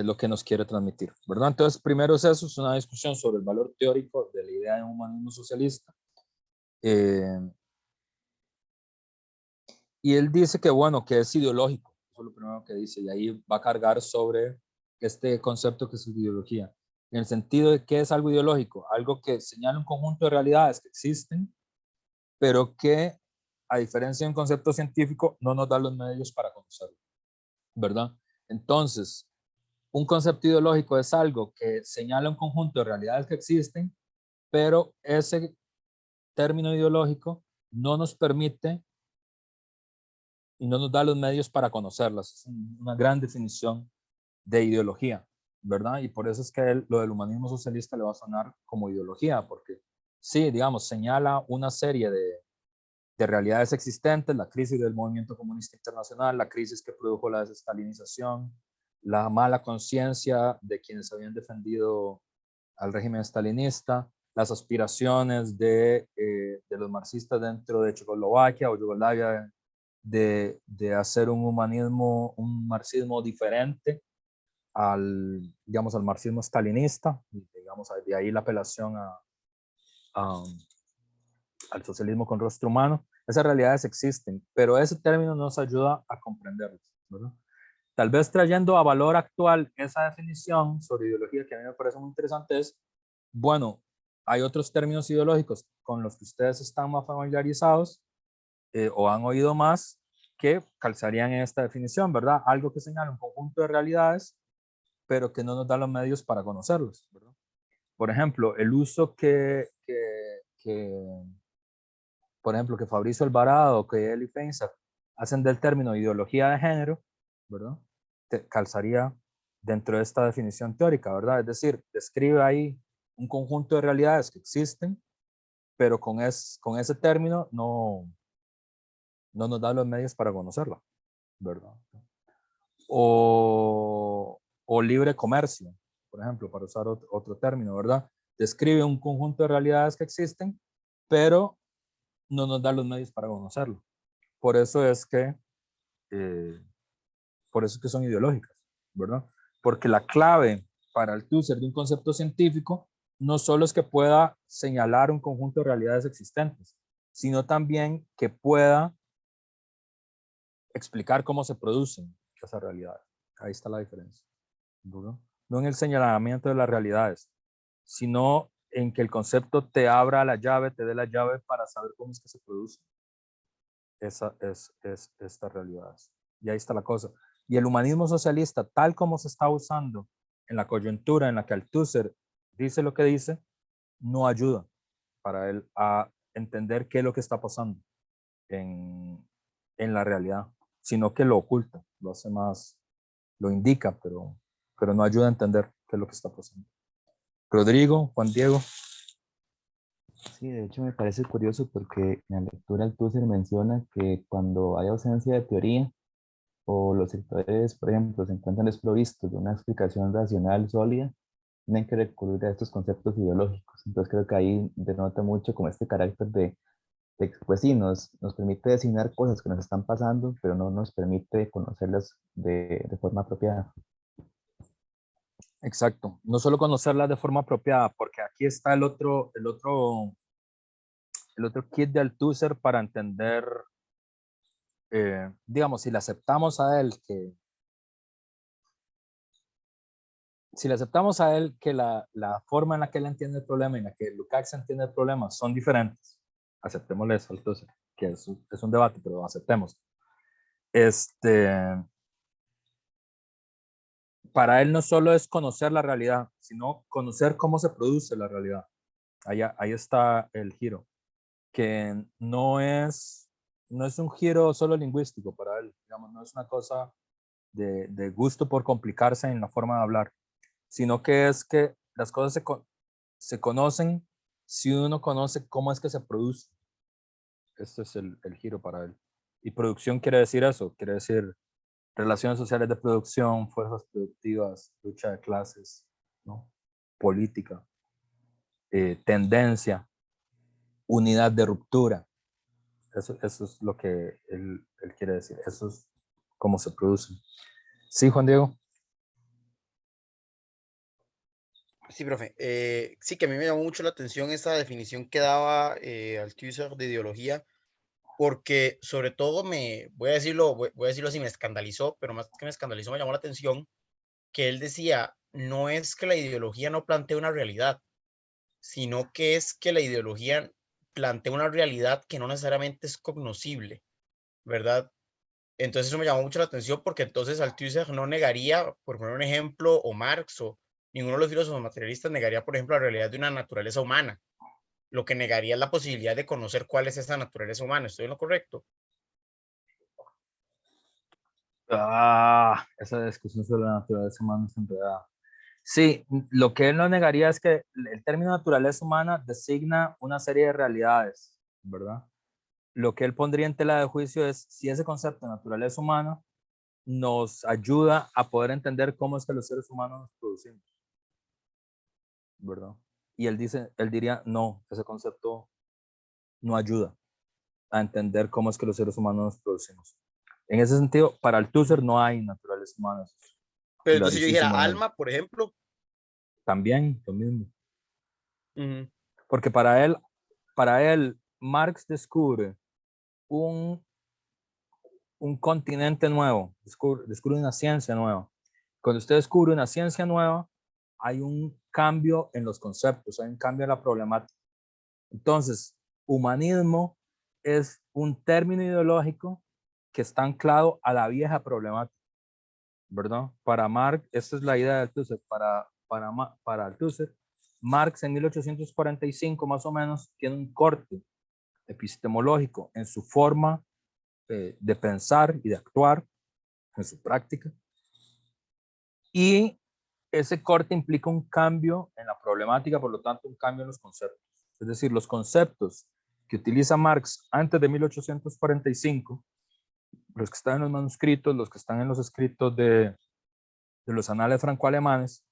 lo que nos quiere transmitir, ¿verdad? Entonces, primero es eso, es una discusión sobre el valor teórico de la idea de un humanismo socialista. Y él dice que, bueno, que es ideológico, eso es lo primero que dice, y ahí va a cargar sobre este concepto que es ideología, en el sentido de que es algo ideológico, algo que señala un conjunto de realidades que existen, pero que, a diferencia de un concepto científico, no nos da los medios para conocerlo, ¿verdad? Entonces, un concepto ideológico es algo que señala un conjunto de realidades que existen, pero ese término ideológico no nos permite y no nos da los medios para conocerlas. Es una gran definición de ideología, ¿verdad? Y por eso es que lo del humanismo socialista le va a sonar como ideología, porque sí, digamos, señala una serie de realidades existentes, la crisis del movimiento comunista internacional, la crisis que produjo la desestalinización, la mala conciencia de quienes habían defendido al régimen stalinista, las aspiraciones de los marxistas dentro de Checoslovaquia o Yugoslavia de hacer un humanismo, un marxismo diferente digamos, al marxismo stalinista, y digamos, de ahí la apelación a, al socialismo con rostro humano. Esas realidades existen, pero ese término nos ayuda a comprenderlos, ¿verdad? Tal vez trayendo a valor actual esa definición sobre ideología que a mí me parece muy interesante es, bueno, hay otros términos ideológicos con los que ustedes están más familiarizados o han oído más que calzarían en esta definición, ¿verdad? Algo que señala un conjunto de realidades, pero que no nos da los medios para conocerlos, ¿verdad? Por ejemplo, el uso por ejemplo, que Fabricio Alvarado, que Eli Feinsack hacen del término ideología de género, ¿verdad? Calzaría dentro de esta definición teórica, ¿verdad? Es decir, describe ahí un conjunto de realidades que existen, pero con ese término no nos da los medios para conocerla, ¿verdad? O libre comercio, por ejemplo, para usar otro término, ¿verdad? Describe un conjunto de realidades que existen, pero no nos da los medios para conocerlo. Por eso es que, eh, por eso es que son ideológicas, ¿verdad? Porque la clave para el user de un concepto científico no solo es que pueda señalar un conjunto de realidades existentes, sino también que pueda explicar cómo se producen esas realidades. Ahí está la diferencia, ¿verdad? No en el señalamiento de las realidades, sino en que el concepto te abra la llave, te dé la llave para saber cómo es que se produce estas realidades. Y ahí está la cosa. Y el humanismo socialista, tal como se está usando en la coyuntura en la que Althusser dice lo que dice, no ayuda para él a entender qué es lo que está pasando en la realidad, sino que lo oculta, lo hace más, lo indica, pero no ayuda a entender qué es lo que está pasando. Rodrigo, Juan Diego. Sí, de hecho me parece curioso porque en la lectura Althusser menciona que cuando hay ausencia de teoría o los sectores, por ejemplo, se encuentran desprovistos de una explicación racional sólida, tienen que recurrir a estos conceptos ideológicos. Entonces creo que ahí denota mucho como este carácter pues sí, nos permite designar cosas que nos están pasando, pero no nos permite conocerlas de forma apropiada. Exacto, no solo conocerlas de forma apropiada, porque aquí está el otro kit de Althusser para entender, digamos, si le aceptamos a él que la forma en la que él entiende el problema y en la que Lukács entiende el problema son diferentes, aceptémosle eso, entonces, que es un debate, pero aceptemos. Para él no solo es conocer la realidad, sino conocer cómo se produce la realidad. Ahí está el giro, que no es un giro solo lingüístico para él, digamos, no es una cosa de gusto por complicarse en la forma de hablar, sino que es que las cosas se conocen si uno conoce cómo es que se produce. Este es el giro para él. Y producción quiere decir eso, quiere decir relaciones sociales de producción, fuerzas productivas, lucha de clases, ¿no? Política, tendencia, unidad de ruptura. Eso es lo que él quiere decir. Eso es cómo se produce. Sí, Juan Diego. Sí, profe. Sí, que a mí me llamó mucho la atención esa definición que daba Althusser de ideología, porque sobre todo voy a decirlo así, me escandalizó, pero más que me escandalizó, me llamó la atención que él decía, no es que la ideología no plantee una realidad, sino que es que la ideología plantea una realidad que no necesariamente es cognoscible, ¿verdad? Entonces eso me llamó mucho la atención porque entonces Althusser no negaría, por poner un ejemplo, o Marx o ninguno de los filósofos materialistas negaría, por ejemplo, la realidad de una naturaleza humana. Lo que negaría es la posibilidad de conocer cuál es esa naturaleza humana. ¿Estoy en lo correcto? Esa discusión sobre la naturaleza humana es enredada. Sí, lo que él no negaría es que el término naturaleza humana designa una serie de realidades, ¿verdad? Lo que él pondría en tela de juicio es si ese concepto de naturaleza humana nos ayuda a poder entender cómo es que los seres humanos nos producimos, ¿verdad? Y él diría, no, ese concepto no ayuda a entender cómo es que los seres humanos nos producimos. En ese sentido, para Althusser no hay naturaleza humana. Pero entonces yo dijera Clarísimo en él. alma, por ejemplo. También lo mismo. Ujú. Porque para él, Marx descubre un, un continente nuevo, descubre una ciencia nueva. Cuando usted descubre una ciencia nueva, hay un cambio en los conceptos, hay un cambio en la problemática. Entonces, humanismo es un término ideológico que está anclado a la vieja problemática, ¿verdad? Para Marx, esta es la idea de Althusser, para Althusser, Marx en 1845 más o menos tiene un corte epistemológico en su forma de pensar y de actuar, en su práctica, y ese corte implica un cambio en la problemática, por lo tanto un cambio en los conceptos. Es decir, los conceptos que utiliza Marx antes de 1845, los que están en los manuscritos, los que están en los escritos de los anales franco-alemanes,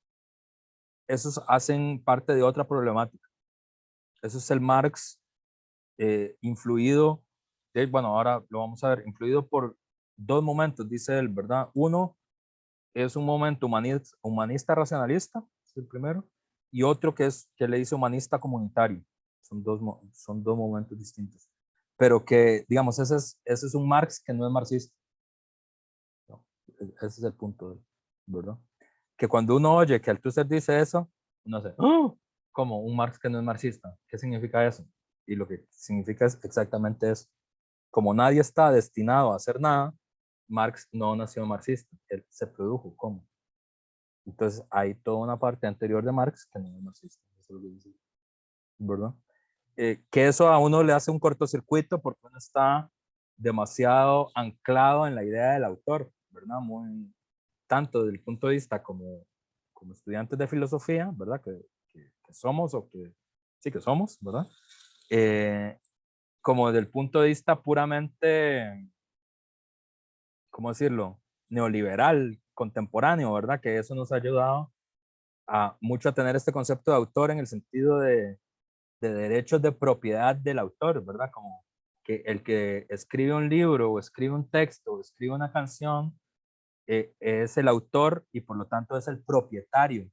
esos hacen parte de otra problemática. Eso es el Marx influido, bueno, ahora lo vamos a ver, influido por dos momentos, dice él, ¿verdad? Uno es un momento humanista racionalista, es el primero, y otro que le dice humanista comunitario. Son dos momentos distintos. Pero que, digamos, ese es un Marx que no es marxista. ¿No? Ese es el punto, ¿verdad? Que cuando uno oye que Althusser dice eso, uno hace, ¡oh! Como un Marx que no es marxista. ¿Qué significa eso? Y lo que significa es exactamente eso. Como nadie está destinado a hacer nada, Marx no nació marxista, él se produjo como. Entonces hay toda una parte anterior de Marx que no es marxista, eso es lo que dice, ¿verdad? Que eso a uno le hace un cortocircuito porque uno está demasiado anclado en la idea del autor, ¿verdad? Muy, tanto desde el punto de vista como estudiantes de filosofía, ¿verdad? Que somos o que sí que somos, ¿verdad? Como desde el punto de vista puramente, ¿cómo decirlo? Neoliberal, contemporáneo, ¿verdad? Que eso nos ha ayudado a mucho a tener este concepto de autor en el sentido de derechos de propiedad del autor, ¿verdad? Como que el que escribe un libro o escribe un texto o escribe una canción es el autor y por lo tanto es el propietario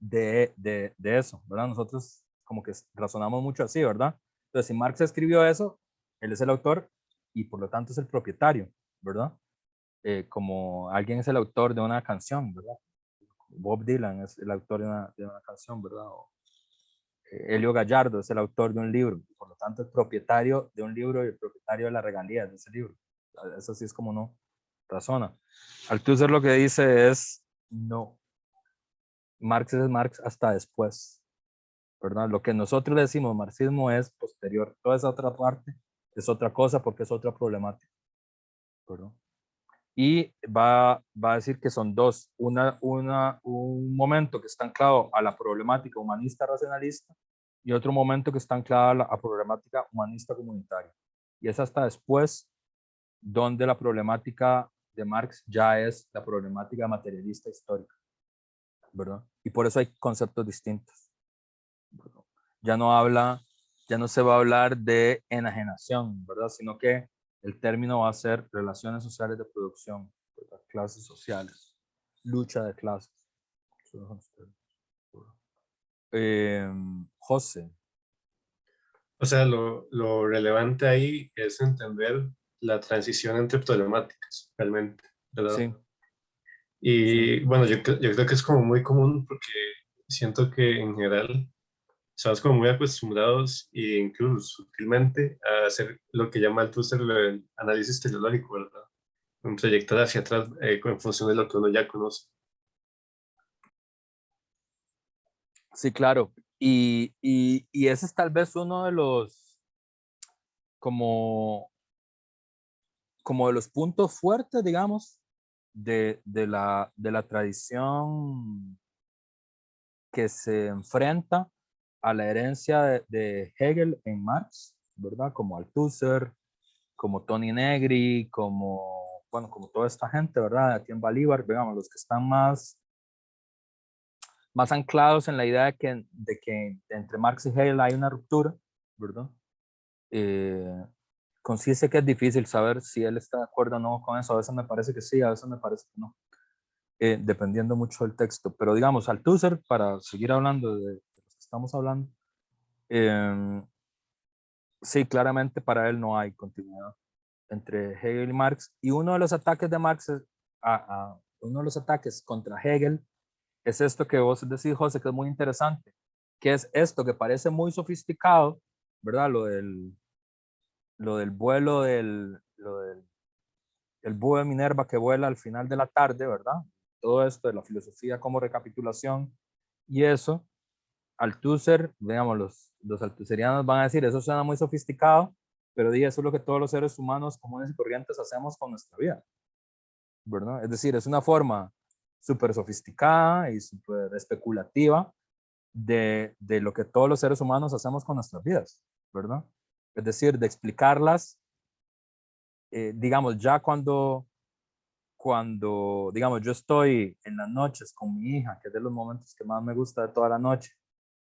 de eso, ¿verdad? Nosotros como que razonamos mucho así, ¿verdad? Entonces, si Marx escribió eso, él es el autor y por lo tanto es el propietario, ¿verdad? Como alguien es el autor de una canción, ¿verdad? Bob Dylan es el autor de una canción, ¿verdad? O, Helio Gallardo es el autor de un libro, por lo tanto es propietario de un libro y el propietario de la regalía de ese libro. Eso sí es como no razona. Althusser lo que dice es, no, Marx es Marx hasta después, ¿verdad? Lo que nosotros decimos marxismo es posterior, toda esa otra parte es otra cosa porque es otra problemática, ¿verdad? Y va a decir que son dos, un momento que está anclado a la problemática humanista racionalista y otro momento que está anclado a la problemática humanista comunitaria. Y es hasta después donde la problemática de Marx ya es la problemática materialista histórica, ¿verdad? Y por eso hay conceptos distintos, ¿verdad? Ya no se va a hablar de enajenación, ¿verdad? Sino que el término va a ser relaciones sociales de producción, ¿verdad? Clases sociales, lucha de clases. José. O sea, lo relevante ahí es entender la transición entre problemáticas, realmente, ¿verdad? Sí. Y Sí. bueno, yo creo que es como muy común porque siento que en general estamos como muy acostumbrados e incluso sutilmente a hacer lo que llama Althusser el análisis teleológico, ¿verdad? Un proyectar hacia atrás en función de lo que uno ya conoce. Sí, claro. Y ese es tal vez uno de los, como de los puntos fuertes, digamos, de la tradición que se enfrenta a la herencia de Hegel en Marx, ¿verdad? Como Althusser, como Toni Negri, bueno, como toda esta gente, ¿verdad? Aquí en Bolívar, digamos, los que están más anclados en la idea de que entre Marx y Hegel hay una ruptura, ¿verdad? Consiste que es difícil saber si él está de acuerdo o no con eso. A veces me parece que sí, a veces me parece que no, dependiendo mucho del texto. Pero digamos, Althusser, para seguir hablando de lo que estamos hablando, sí, claramente para él no hay continuidad entre Hegel y Marx. Y uno de los ataques de Marx, uno de los ataques contra Hegel, es esto que vos decís, José, que es muy interesante, que es esto que parece muy sofisticado, ¿verdad? Lo del vuelo el búho de Minerva que vuela al final de la tarde, ¿verdad? Todo esto de la filosofía como recapitulación y eso, Althusser, digamos, los althuserianos van a decir, eso suena muy sofisticado, pero eso es lo que todos los seres humanos comunes y corrientes hacemos con nuestra vida, ¿verdad? Es decir, es una forma súper sofisticada y súper especulativa de lo que todos los seres humanos hacemos con nuestras vidas, ¿verdad? Es decir, de explicarlas, digamos, ya cuando, digamos, yo estoy en las noches con mi hija, que es de los momentos que más me gusta de toda la noche,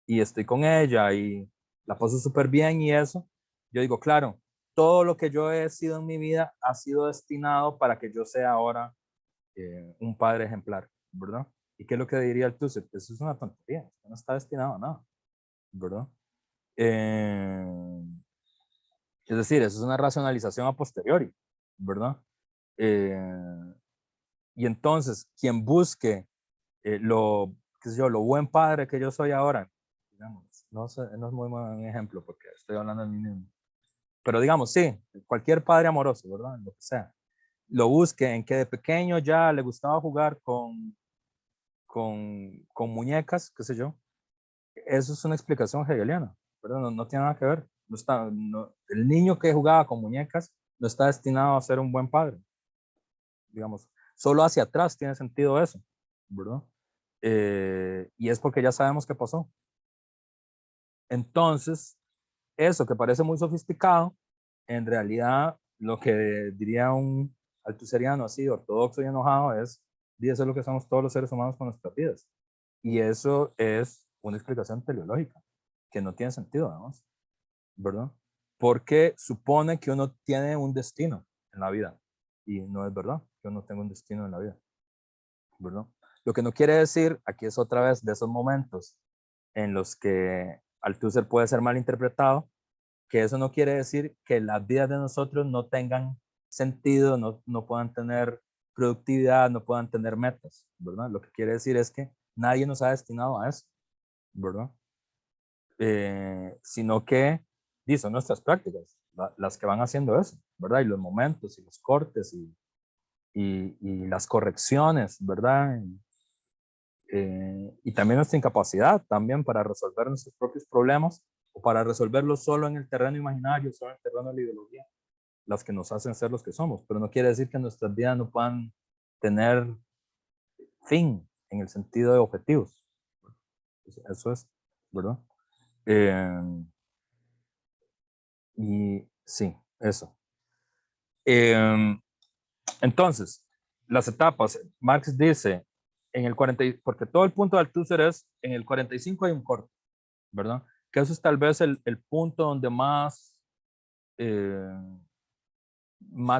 y estoy con ella y la paso súper bien y eso, yo digo, claro, todo lo que yo he sido en mi vida ha sido destinado para que yo sea ahora un padre ejemplar, ¿verdad? ¿Y qué es lo que diría el Althusser? Eso es una tontería, no está destinado a nada, ¿verdad? Es decir, eso es una racionalización a posteriori, ¿verdad? Y entonces, quien busque qué sé yo, lo buen padre que yo soy ahora, digamos, no sé, no es muy buen ejemplo porque estoy hablando de mí mismo, pero digamos, sí, cualquier padre amoroso, ¿verdad? Lo que sea, lo busque en que de pequeño ya le gustaba jugar con muñecas, qué sé yo, eso es una explicación hegeliana, ¿verdad? No tiene nada que ver. El niño que jugaba con muñecas no está destinado a ser un buen padre, digamos. Solo hacia atrás tiene sentido eso, ¿verdad? Y es porque ya sabemos qué pasó. Entonces, eso que parece muy sofisticado, en realidad lo que diría un altuseriano así, ortodoxo y enojado, y eso es lo que somos todos los seres humanos con nuestras vidas. Y eso es una explicación teleológica, que no tiene sentido, además, ¿verdad? Porque supone que uno tiene un destino en la vida. Y no es verdad que uno tenga un destino en la vida, ¿verdad? Lo que no quiere decir, aquí es otra vez de esos momentos en los que Althusser puede ser mal interpretado, que eso no quiere decir que las vidas de nosotros no tengan sentido, no puedan tener productividad, no puedan tener metas, ¿verdad? Lo que quiere decir es que nadie nos ha destinado a eso, ¿verdad? sino que son nuestras prácticas las que van haciendo eso, ¿verdad? Y los momentos y los cortes y las correcciones, ¿verdad? Y también nuestra incapacidad también para resolver nuestros propios problemas o para resolverlos solo en el terreno imaginario, solo en el terreno de la ideología, las que nos hacen ser los que somos. Pero no quiere decir que nuestras vidas no puedan tener fin en el sentido de objetivos. Eso es, ¿verdad? Y sí, eso. Entonces, las etapas, Marx dice, en el 40, porque todo el punto de Althusser es, en el 45 hay un corte, ¿verdad? Que eso es tal vez el punto donde más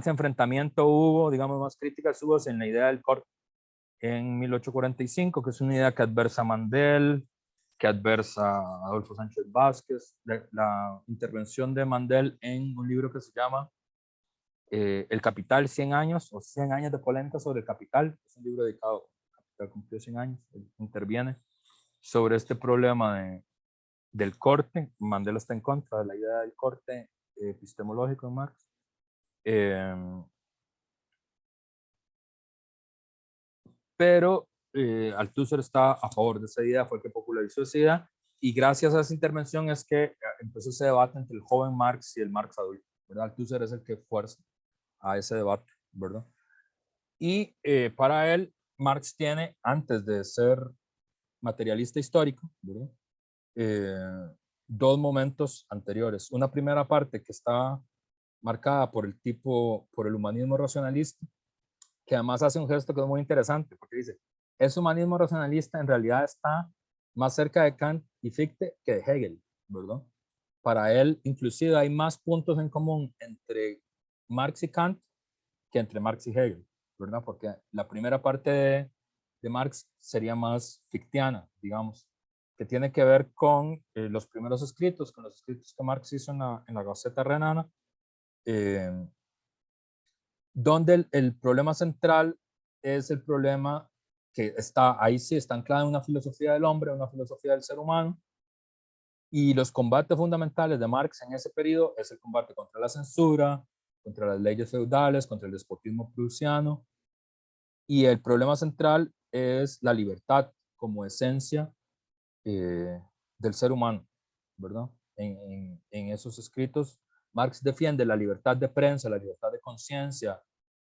enfrentamiento hubo, digamos, más críticas hubo en la idea del corte en 1845, que es una idea que adversa Mandel, que adversa Adolfo Sánchez Vázquez, la intervención de Mandel en un libro que se llama El Capital, 100 años o 100 años de polémica sobre el capital. Es un libro dedicado al capital, cumplió 100 años, él interviene sobre este problema del corte. Mandel está en contra de la idea del corte epistemológico de Marx. Pero Althusser está a favor de esa idea, fue el que popularizó esa idea, y gracias a esa intervención es que empezó ese debate entre el joven Marx y el Marx adulto, ¿verdad? Althusser es el que fuerza a ese debate, ¿verdad? Y para él, Marx tiene, antes de ser materialista histórico, ¿verdad? Dos momentos anteriores. Una primera parte que está marcada por el humanismo racionalista, que además hace un gesto que es muy interesante, porque dice, ese humanismo racionalista en realidad está más cerca de Kant y Fichte que de Hegel, ¿verdad? Para él, inclusive, hay más puntos en común entre Marx y Kant que entre Marx y Hegel, ¿verdad? Porque la primera parte de Marx sería más fictiana, digamos, que tiene que ver con los primeros escritos, con los escritos que Marx hizo en la Gaceta Renana, donde el problema central es el problema que está, ahí sí está anclado en una filosofía del hombre, una filosofía del ser humano, y los combates fundamentales de Marx en ese periodo es el combate contra la censura, contra las leyes feudales, contra el despotismo prusiano, y el problema central es la libertad como esencia del ser humano, ¿verdad? En esos escritos, Marx defiende la libertad de prensa, la libertad de conciencia,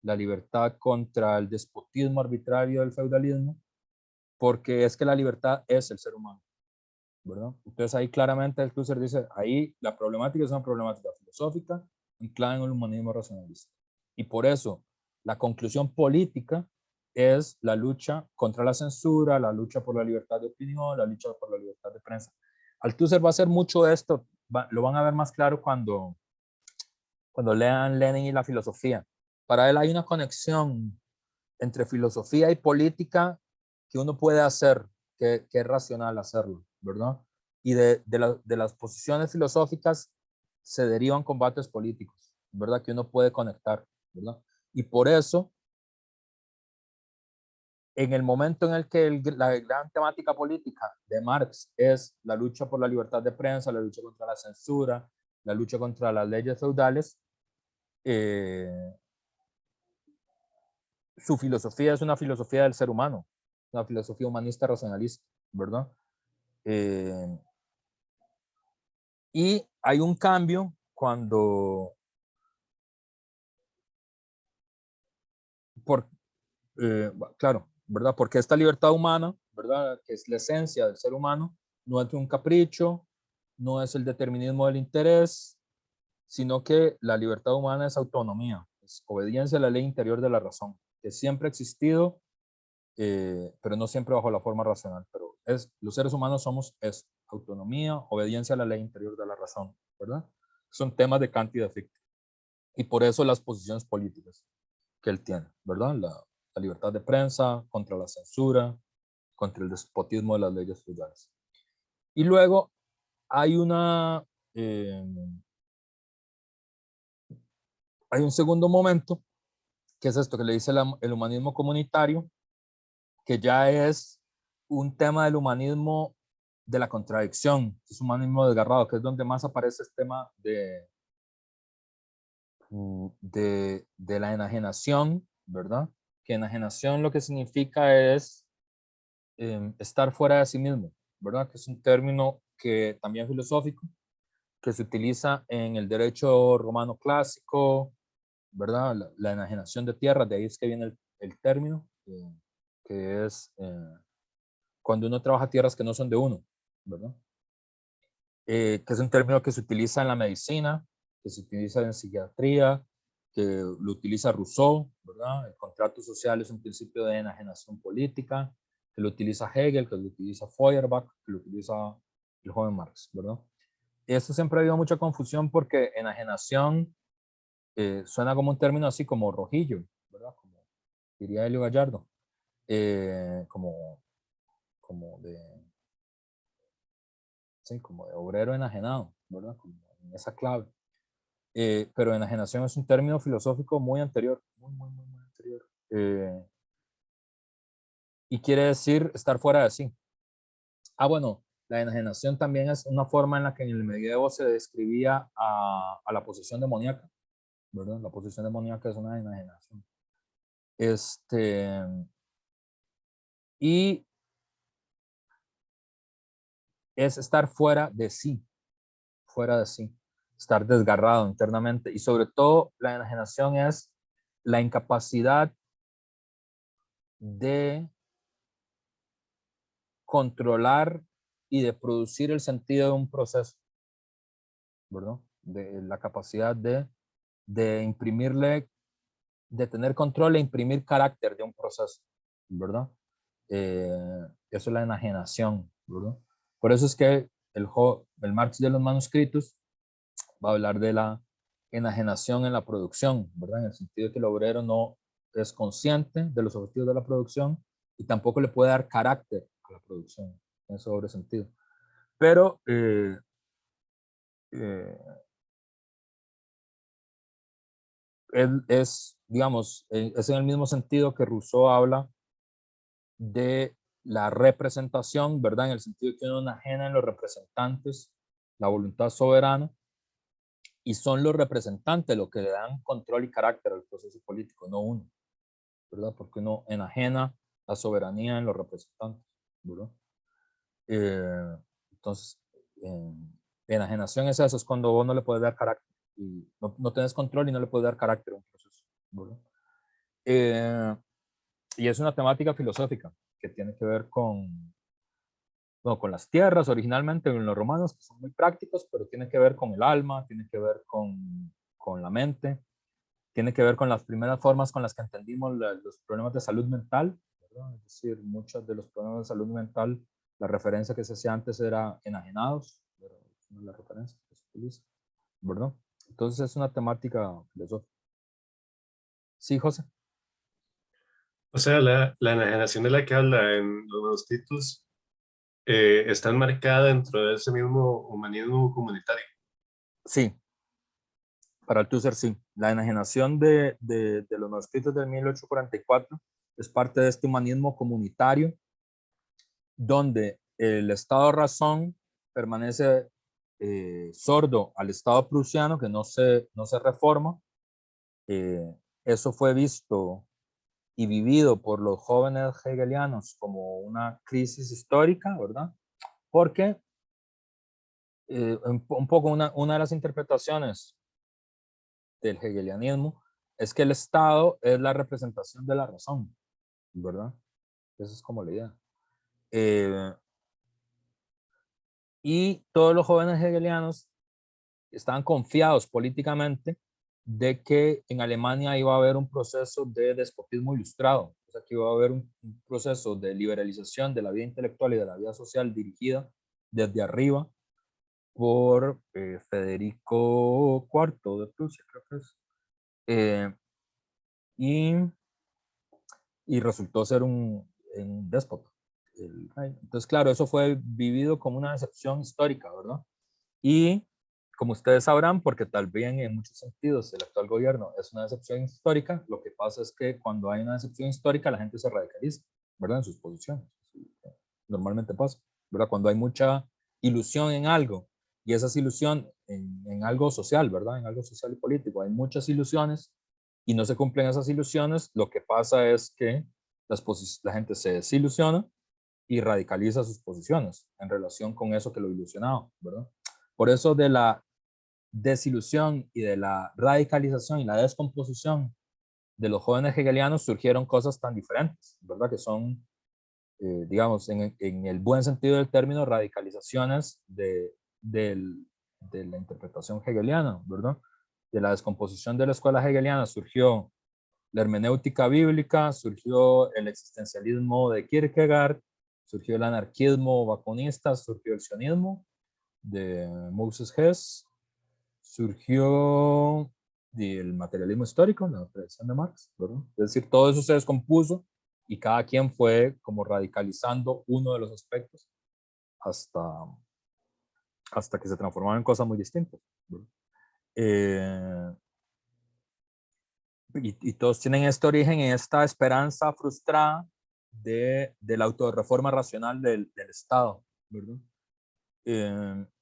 la libertad contra el despotismo arbitrario del feudalismo, porque es que la libertad es el ser humano, ¿verdad? Entonces ahí claramente Althusser dice, ahí la problemática es una problemática filosófica anclada en el humanismo racionalista. Y por eso la conclusión política es la lucha contra la censura, la lucha por la libertad de opinión, la lucha por la libertad de prensa. Althusser va a hacer mucho de esto, lo van a ver más claro cuando lean Lenin y la filosofía. Para él hay una conexión entre filosofía y política que uno puede hacer, que es racional hacerlo, ¿verdad? Y de las posiciones filosóficas se derivan combates políticos, ¿verdad? Que uno puede conectar, ¿verdad? Y por eso, en el momento en el que la gran temática política de Marx es la lucha por la libertad de prensa, la lucha contra la censura, la lucha contra las leyes feudales, su filosofía es una filosofía del ser humano, una filosofía humanista racionalista, ¿verdad? Y hay un cambio cuando, claro, ¿verdad? Porque esta libertad humana, ¿verdad? Que es la esencia del ser humano, no es un capricho, no es el determinismo del interés, sino que la libertad humana es autonomía, es obediencia a la ley interior de la razón, que siempre ha existido, pero no siempre bajo la forma racional. Pero los seres humanos somos eso, autonomía, obediencia a la ley interior de la razón, ¿verdad? Son temas de Kant y de Fichte. Y por eso las posiciones políticas que él tiene, ¿verdad? La libertad de prensa, contra la censura, contra el despotismo de las leyes feudales. Y luego hay hay un segundo momento, que es esto que le dice el humanismo comunitario, que ya es un tema del humanismo de la contradicción, es un humanismo desgarrado, que es donde más aparece este tema de la enajenación, ¿verdad? Que enajenación lo que significa es estar fuera de sí mismo, ¿verdad? Que es un término que también filosófico, que se utiliza en el derecho romano clásico, ¿verdad? La enajenación de tierra, de ahí es que viene el término, que es cuando uno trabaja tierras que no son de uno, ¿verdad? Que es un término que se utiliza en la medicina, que se utiliza en psiquiatría, que lo utiliza Rousseau, ¿verdad? El contrato social es un principio de enajenación política, que lo utiliza Hegel, que lo utiliza Feuerbach, que lo utiliza el joven Marx, ¿verdad? Y esto siempre ha habido mucha confusión porque enajenación suena como un término así como rojillo, ¿verdad? Como diría Helio Gallardo, como de, sí, como de obrero enajenado, ¿verdad? Como en esa clave. Pero enajenación es un término filosófico muy anterior, muy anterior. Y quiere decir estar fuera de sí. Bueno, la enajenación también es una forma en la que en el medievo se describía a la posesión demoníaca, ¿verdad? La posesión demoníaca es una enajenación. Y es estar fuera de sí, estar desgarrado internamente. Y sobre todo, la enajenación es la incapacidad de controlar y de producir el sentido de un proceso, ¿verdad? De la capacidad de imprimirle, de tener control e imprimir carácter de un proceso, ¿verdad? Eso es la enajenación, ¿verdad? Por eso es que el Marx de los manuscritos va a hablar de la enajenación en la producción, ¿verdad? En el sentido de que el obrero no es consciente de los objetivos de la producción y tampoco le puede dar carácter a la producción, en ese doble sentido. Pero digamos, es en el mismo sentido que Rousseau habla de la representación, ¿verdad? En el sentido de que uno enajena en los representantes la voluntad soberana y son los representantes los que le dan control y carácter al proceso político, no uno, ¿verdad? Porque uno enajena la soberanía en los representantes, ¿verdad? Entonces, enajenación es eso, es cuando vos no le puedes dar carácter y no tenés control y no le puedes dar carácter a un proceso, ¿verdad? Y es una temática filosófica que tiene que ver bueno, con las tierras originalmente en los romanos, que son muy prácticos, pero tiene que ver con el alma, tiene que ver con la mente, tiene que ver con las primeras formas con las que entendimos los problemas de salud mental, ¿verdad? Es decir, muchos de los problemas de salud mental, la referencia que se hacía antes era enajenados, pero no es la referencia que se utiliza, ¿verdad? Entonces es una temática filosófica. Sí, José. O sea, la enajenación de la que habla en los manuscritos está enmarcada dentro de ese mismo humanismo comunitario. Sí, para Althusser sí. La enajenación de los manuscritos de 1844 es parte de este humanismo comunitario donde el Estado razón permanece sordo al Estado prusiano, que no se reforma. Eso fue visto y vivido por los jóvenes hegelianos como una crisis histórica, ¿verdad? Porque un poco una de las interpretaciones del hegelianismo es que el Estado es la representación de la razón, ¿verdad? Esa es como la idea. Y todos los jóvenes hegelianos estaban confiados políticamente de que en Alemania iba a haber un proceso de despotismo ilustrado, o sea, que iba a haber un proceso de liberalización de la vida intelectual y de la vida social dirigida desde arriba por Federico IV de Prusia, creo que es. Y, y resultó ser un déspota. Entonces, claro, eso fue vivido como una decepción histórica, ¿verdad? Y como ustedes sabrán, porque tal vez en muchos sentidos el actual gobierno es una decepción histórica, lo que pasa es que cuando hay una decepción histórica la gente se radicaliza, ¿verdad? En sus posiciones. Normalmente pasa. ¿verdad? Cuando hay mucha ilusión en algo, y esa es ilusión en algo social, ¿verdad? En algo social y político. Hay muchas ilusiones y no se cumplen esas ilusiones. Lo que pasa es que la gente se desilusiona y radicaliza sus posiciones en relación con eso que lo ilusionaba, ¿verdad? Por eso de la desilusión y de la radicalización y la descomposición de los jóvenes hegelianos surgieron cosas tan diferentes, ¿verdad? Que son, digamos, en el buen sentido del término, radicalizaciones de la interpretación hegeliana, ¿verdad? De la descomposición de la escuela hegeliana surgió la hermenéutica bíblica, surgió el existencialismo de Kierkegaard, surgió el anarquismo vacunista, surgió el sionismo de Moses Hess, surgió el materialismo histórico, la tradición de Marx, ¿verdad? Es decir, todo eso se descompuso y cada quien fue como radicalizando uno de los aspectos hasta, hasta que se transformaron en cosas muy distintas, ¿verdad? Y todos tienen este origen en esta esperanza frustrada de la autorreforma racional del Estado, ¿verdad?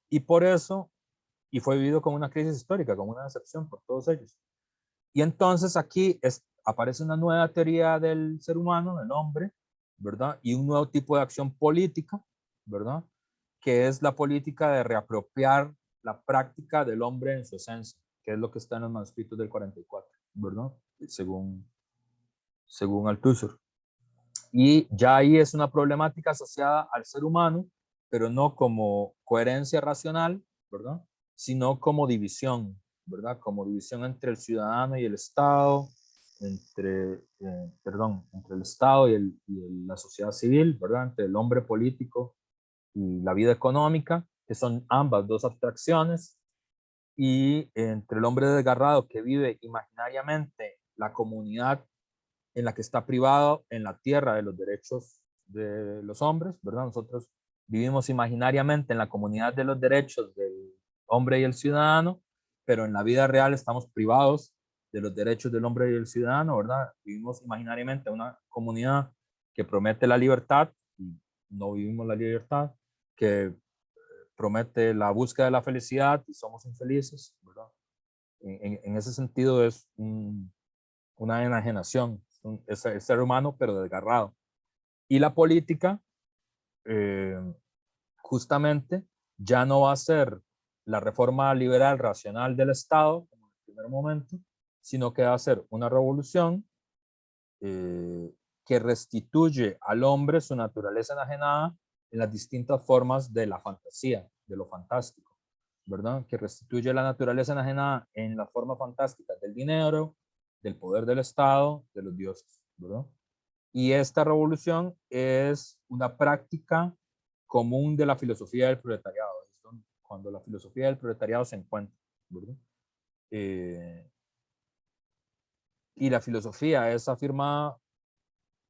Y por eso, y fue vivido como una crisis histórica, como una decepción por todos ellos. Y entonces aquí aparece una nueva teoría del ser humano, del hombre, ¿verdad? Y un nuevo tipo de acción política, ¿verdad? Que es la política de reapropiar la práctica del hombre en su esencia, que es lo que está en los manuscritos del 44, ¿verdad? Según Althusser. Y ya ahí es una problemática asociada al ser humano, pero no como coherencia racional, ¿verdad? Sino como división, ¿verdad? Como división entre el ciudadano y el Estado, entre el Estado y la sociedad civil, ¿verdad? Entre el hombre político y la vida económica, que son ambas dos abstracciones, y entre el hombre desgarrado que vive imaginariamente la comunidad en la que está privado en la tierra de los derechos de los hombres, ¿verdad? Nosotros vivimos imaginariamente en la comunidad de los derechos del hombre y el ciudadano, pero en la vida real estamos privados de los derechos del hombre y el ciudadano, ¿verdad? Vivimos imaginariamente en una comunidad que promete la libertad y no vivimos la libertad, que promete la búsqueda de la felicidad y somos infelices, ¿verdad? En ese sentido es una enajenación, es el ser humano pero desgarrado. Y la política, justamente, ya no va a ser la reforma liberal racional del Estado, como en el primer momento, sino que va a ser una revolución que restituye al hombre su naturaleza enajenada en las distintas formas de la fantasía, de lo fantástico, ¿verdad? Que restituye la naturaleza enajenada en las formas fantásticas del dinero, del poder del Estado, de los dioses, ¿verdad? Y esta revolución es una práctica común de la filosofía del proletariado, cuando la filosofía del proletariado se encuentra, ¿verdad? Y la filosofía es afirmada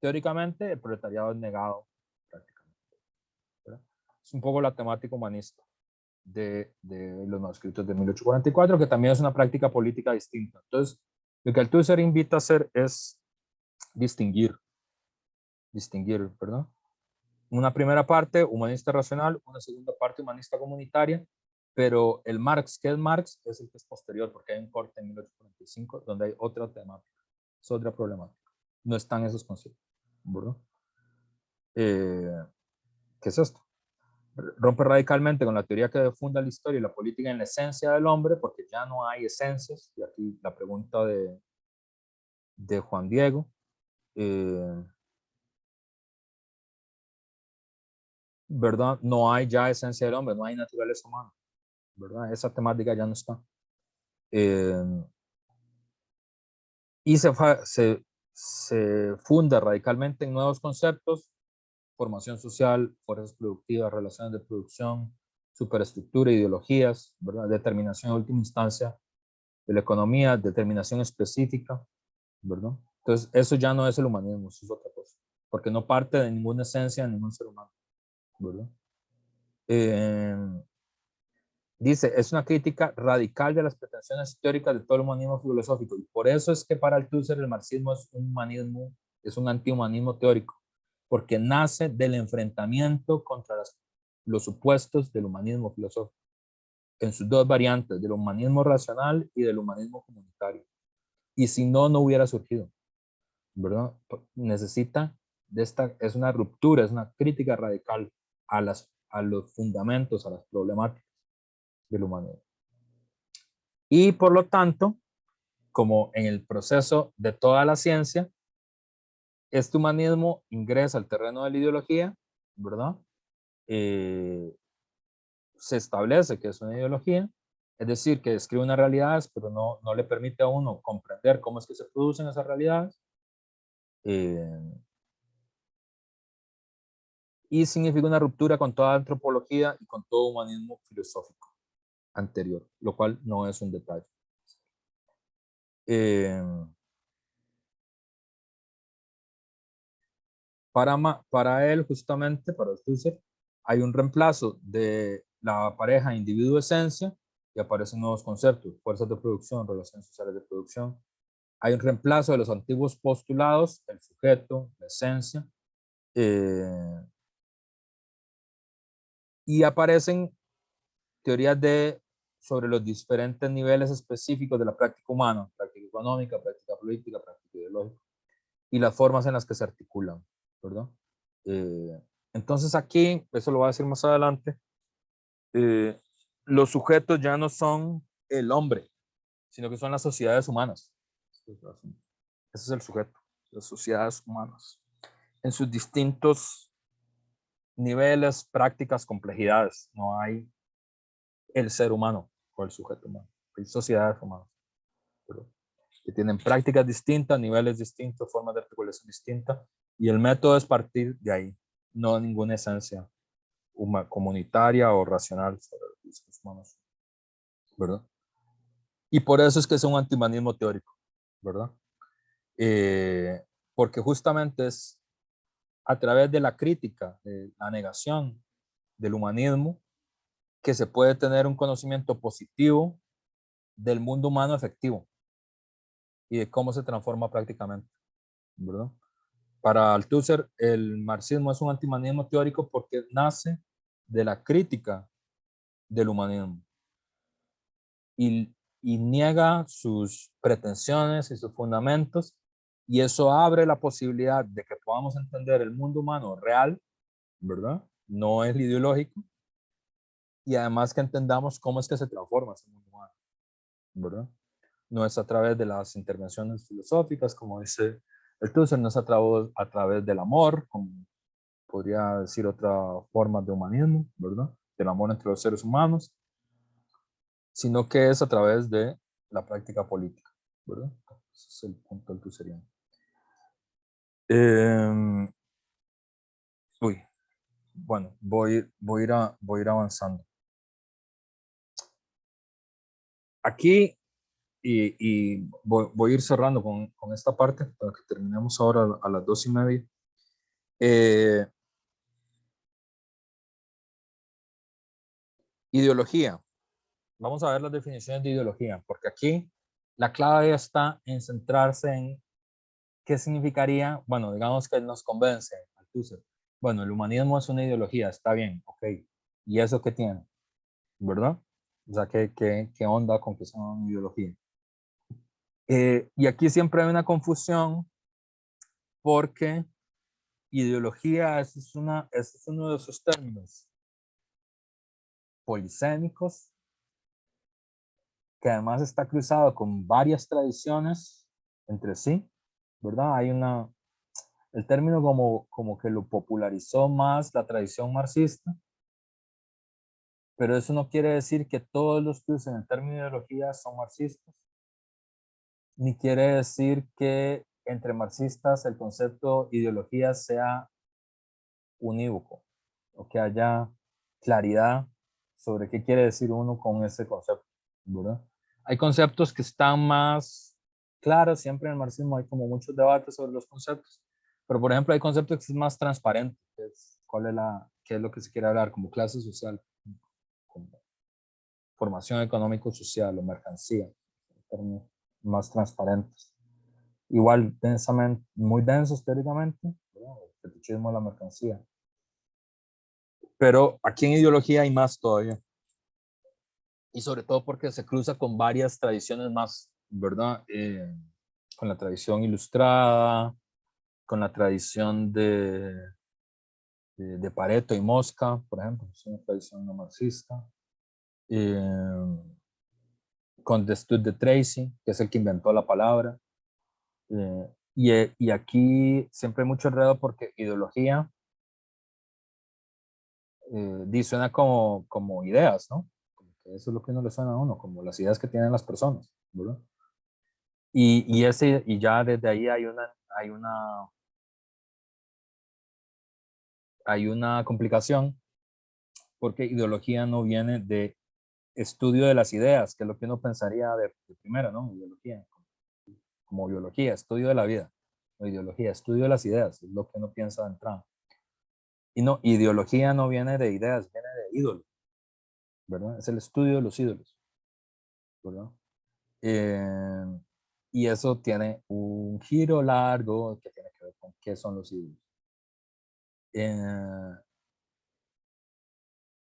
teóricamente, el proletariado es negado prácticamente, ¿verdad? Es un poco la temática humanista de los manuscritos de 1844, que también es una práctica política distinta. Entonces, lo que Althusser invita a hacer es distinguir, ¿verdad? Una primera parte humanista racional, una segunda parte humanista comunitaria, pero el Marx, ¿qué es Marx? Es el que es posterior, porque hay un corte en 1845 donde hay otra temática, es otra problemática. No están esos conceptos, ¿verdad? ¿Qué es esto? Rompe radicalmente con la teoría que funda la historia y la política en la esencia del hombre, porque ya no hay esencias, y aquí la pregunta de Juan Diego, ¿verdad? No hay ya esencia del hombre, no hay naturaleza humana, ¿verdad? Esa temática ya no está. Y se funda radicalmente en nuevos conceptos: formación social, fuerzas productivas, relaciones de producción, superestructura, ideologías, ¿verdad? Determinación en última instancia de la economía, determinación específica, ¿verdad? Entonces, eso ya no es el humanismo, eso es otra cosa, porque no parte de ninguna esencia de ningún ser humano, ¿verdad? Dice, es una crítica radical de las pretensiones teóricas de todo el humanismo filosófico, y por eso es que para Althusser el marxismo es un humanismo, es un antihumanismo teórico, porque nace del enfrentamiento contra las los supuestos del humanismo filosófico, en sus dos variantes, del humanismo racional y del humanismo comunitario. Y si no, no hubiera surgido, ¿verdad? Necesita de esta, es una ruptura, es una crítica radical a los fundamentos, a las problemáticas del humanismo. Y por lo tanto, como en el proceso de toda la ciencia, este humanismo ingresa al terreno de la ideología, ¿verdad? Se establece que es una ideología, es decir, que describe unas realidades, pero no le permite a uno comprender cómo es que se producen esas realidades. Y significa una ruptura con toda antropología y con todo humanismo filosófico anterior, lo cual no es un detalle. Para él, justamente, para Althusser, hay un reemplazo de la pareja individuo-esencia y aparecen nuevos conceptos, fuerzas de producción, relaciones sociales de producción. Hay un reemplazo de los antiguos postulados, el sujeto, la esencia, y aparecen teorías sobre los diferentes niveles específicos de la práctica humana, práctica económica, práctica política, práctica ideológica, y las formas en las que se articulan, ¿verdad? Entonces aquí, eso lo voy a decir más adelante, los sujetos ya no son el hombre, sino que son las sociedades humanas. Ese es el sujeto, las sociedades humanas, en sus distintos niveles, prácticas, complejidades. No hay el ser humano o el sujeto humano, hay sociedades humanas, ¿verdad? Que tienen prácticas distintas, niveles distintos, formas de articulación distintas, y el método es partir de ahí, no ninguna esencia comunitaria o racional sobre los humanos, ¿verdad? Y por eso es que es un antihumanismo teórico, ¿verdad? Porque justamente es a través de la crítica, de la negación del humanismo, que se puede tener un conocimiento positivo del mundo humano efectivo y de cómo se transforma prácticamente, ¿verdad? Para Althusser, el marxismo es un antihumanismo teórico porque nace de la crítica del humanismo y niega sus pretensiones y sus fundamentos, y eso abre la posibilidad de que podamos entender el mundo humano real, ¿verdad? No es ideológico, y además que entendamos cómo es que se transforma ese mundo humano, ¿verdad? No es a través de las intervenciones filosóficas, como dice Althusser, no es a través del amor, como podría decir otra forma de humanismo, ¿verdad? Del amor entre los seres humanos, sino que es a través de la práctica política, ¿verdad? Ese es el punto althuseriano. Bueno, voy a ir avanzando. Aquí, y voy a ir cerrando con esta parte para que terminemos ahora a las 2:30. Ideología. Vamos a ver las definiciones de ideología, porque aquí la clave está en centrarse en qué significaría, bueno, digamos que nos convence Althusser. Bueno, el humanismo es una ideología, está bien, ok. ¿Y eso qué tiene? ¿Verdad? O sea, ¿qué onda con que sea una ideología? Y aquí siempre hay una confusión porque ideología es uno de esos términos polisémicos que además está cruzado con varias tradiciones entre sí, ¿verdad? El término como que lo popularizó más la tradición marxista, pero eso no quiere decir que todos los que usan el término ideología son marxistas, ni quiere decir que entre marxistas el concepto ideología sea unívoco, o que haya claridad sobre qué quiere decir uno con ese concepto, ¿verdad? Hay conceptos que están más claros, siempre en el marxismo hay como muchos debates sobre los conceptos, pero por ejemplo hay conceptos que es más transparente, que es, qué es lo que se quiere hablar, como clase social, como formación económico-social o mercancía, términos más transparentes. Igual muy densos teóricamente, ¿verdad? El fetichismo de la mercancía. Pero aquí en ideología hay más todavía. Y sobre todo porque se cruza con varias tradiciones más, ¿verdad? Con la tradición ilustrada, con la tradición de Pareto y Mosca, por ejemplo, es una tradición no marxista. Con The Stud de Tracy, que es el que inventó la palabra. Y aquí siempre hay mucho enredo porque ideología suena como ideas, ¿no? Como que eso es lo que no le suena a uno, como las ideas que tienen las personas, ¿verdad? Y ya desde ahí hay una complicación, porque ideología no viene de estudio de las ideas, que es lo que uno pensaría de primero, ¿no? Ideología, como biología, estudio de la vida, o ideología, estudio de las ideas, es lo que uno piensa de entrada. Y no, ideología no viene de ideas, viene de ídolos, ¿verdad? Es el estudio de los ídolos, ¿verdad? Y eso tiene un giro largo que tiene que ver con qué son los ídolos.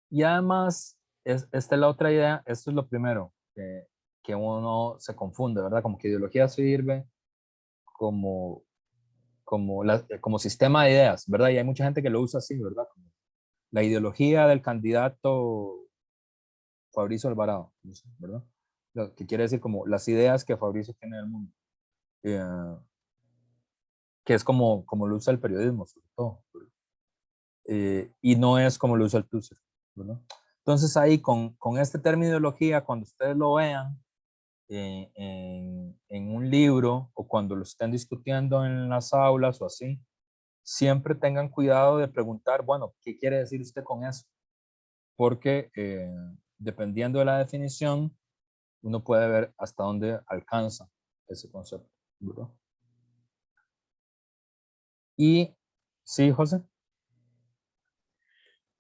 Y además, esta es la otra idea, esto es lo primero, que uno se confunde, ¿verdad? Como que ideología sirve como sistema de ideas, ¿verdad? Y hay mucha gente que lo usa así, ¿verdad? Como la ideología del candidato Fabricio Alvarado, ¿verdad? Lo que quiere decir como las ideas que Fabricio tiene del mundo. Que es como lo usa el periodismo, sobre todo. Y no es como lo usa el Tusser, ¿verdad? Entonces ahí con este término ideología, cuando ustedes lo vean en un libro o cuando lo estén discutiendo en las aulas o así, siempre tengan cuidado de preguntar, bueno, ¿qué quiere decir usted con eso? Porque dependiendo de la definición, uno puede ver hasta dónde alcanza ese concepto, ¿verdad? Y, sí, José.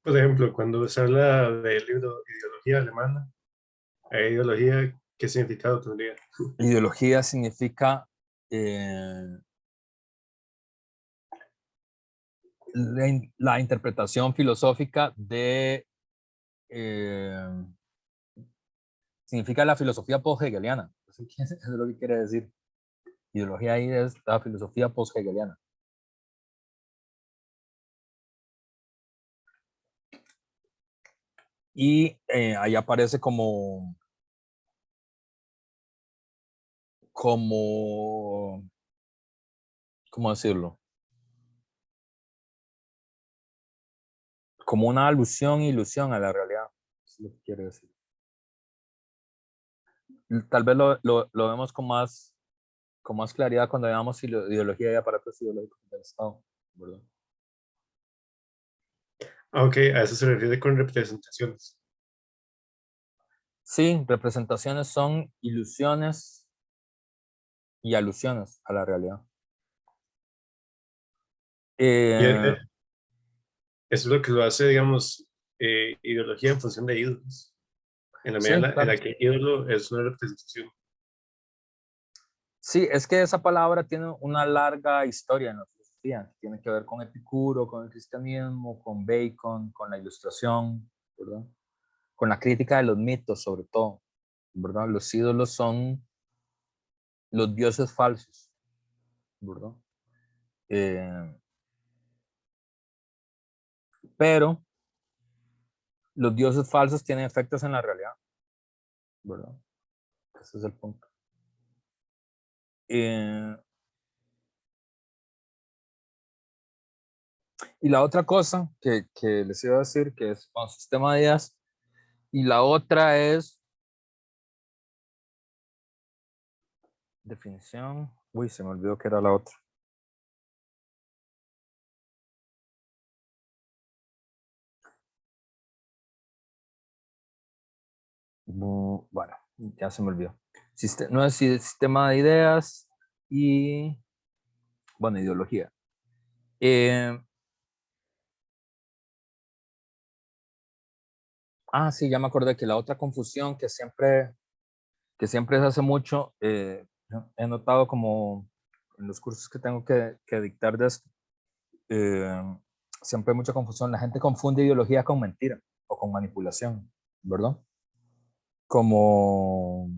Por ejemplo, cuando se habla del libro Ideología Alemana, ideología, ¿qué significado tendría? Ideología significa la interpretación filosófica significa la filosofía post-hegeliana. Eso es lo que quiere decir. Ideología ahí es la filosofía post-hegeliana. Y ahí aparece como, ¿cómo decirlo? Como una alusión e ilusión a la realidad. Eso es lo que quiere decir. Tal vez lo vemos con más claridad cuando veamos ideología y aparatos ideológicos del Estado, ¿verdad? Ok, a eso se refiere con representaciones. Sí, representaciones son ilusiones y alusiones a la realidad. Y Eh, eso es lo que lo hace, digamos, ideología en función de ídolos. En la medida sí, en claro. la que ídolo es una representación. Sí, es que esa palabra tiene una larga historia en la filosofía. Tiene que ver con Epicuro, con el cristianismo, con Bacon, con la ilustración, ¿verdad? Con la crítica de los mitos, sobre todo, ¿verdad? Los ídolos son los dioses falsos, ¿verdad? Eh, pero los dioses falsos tienen efectos en la realidad, ¿verdad? Ese es el punto. Eh, y la otra cosa que les iba a decir, que es un sistema de ideas, y la otra es definición. Uy, se me olvidó que era la otra. Bueno, ya se me olvidó. No es sistema de ideas y, bueno, ideología. Sí, ya me acordé que la otra confusión que siempre se hace mucho, he notado como en los cursos que tengo que dictar de esto, siempre hay mucha confusión. La gente confunde ideología con mentira o con manipulación, ¿verdad? Como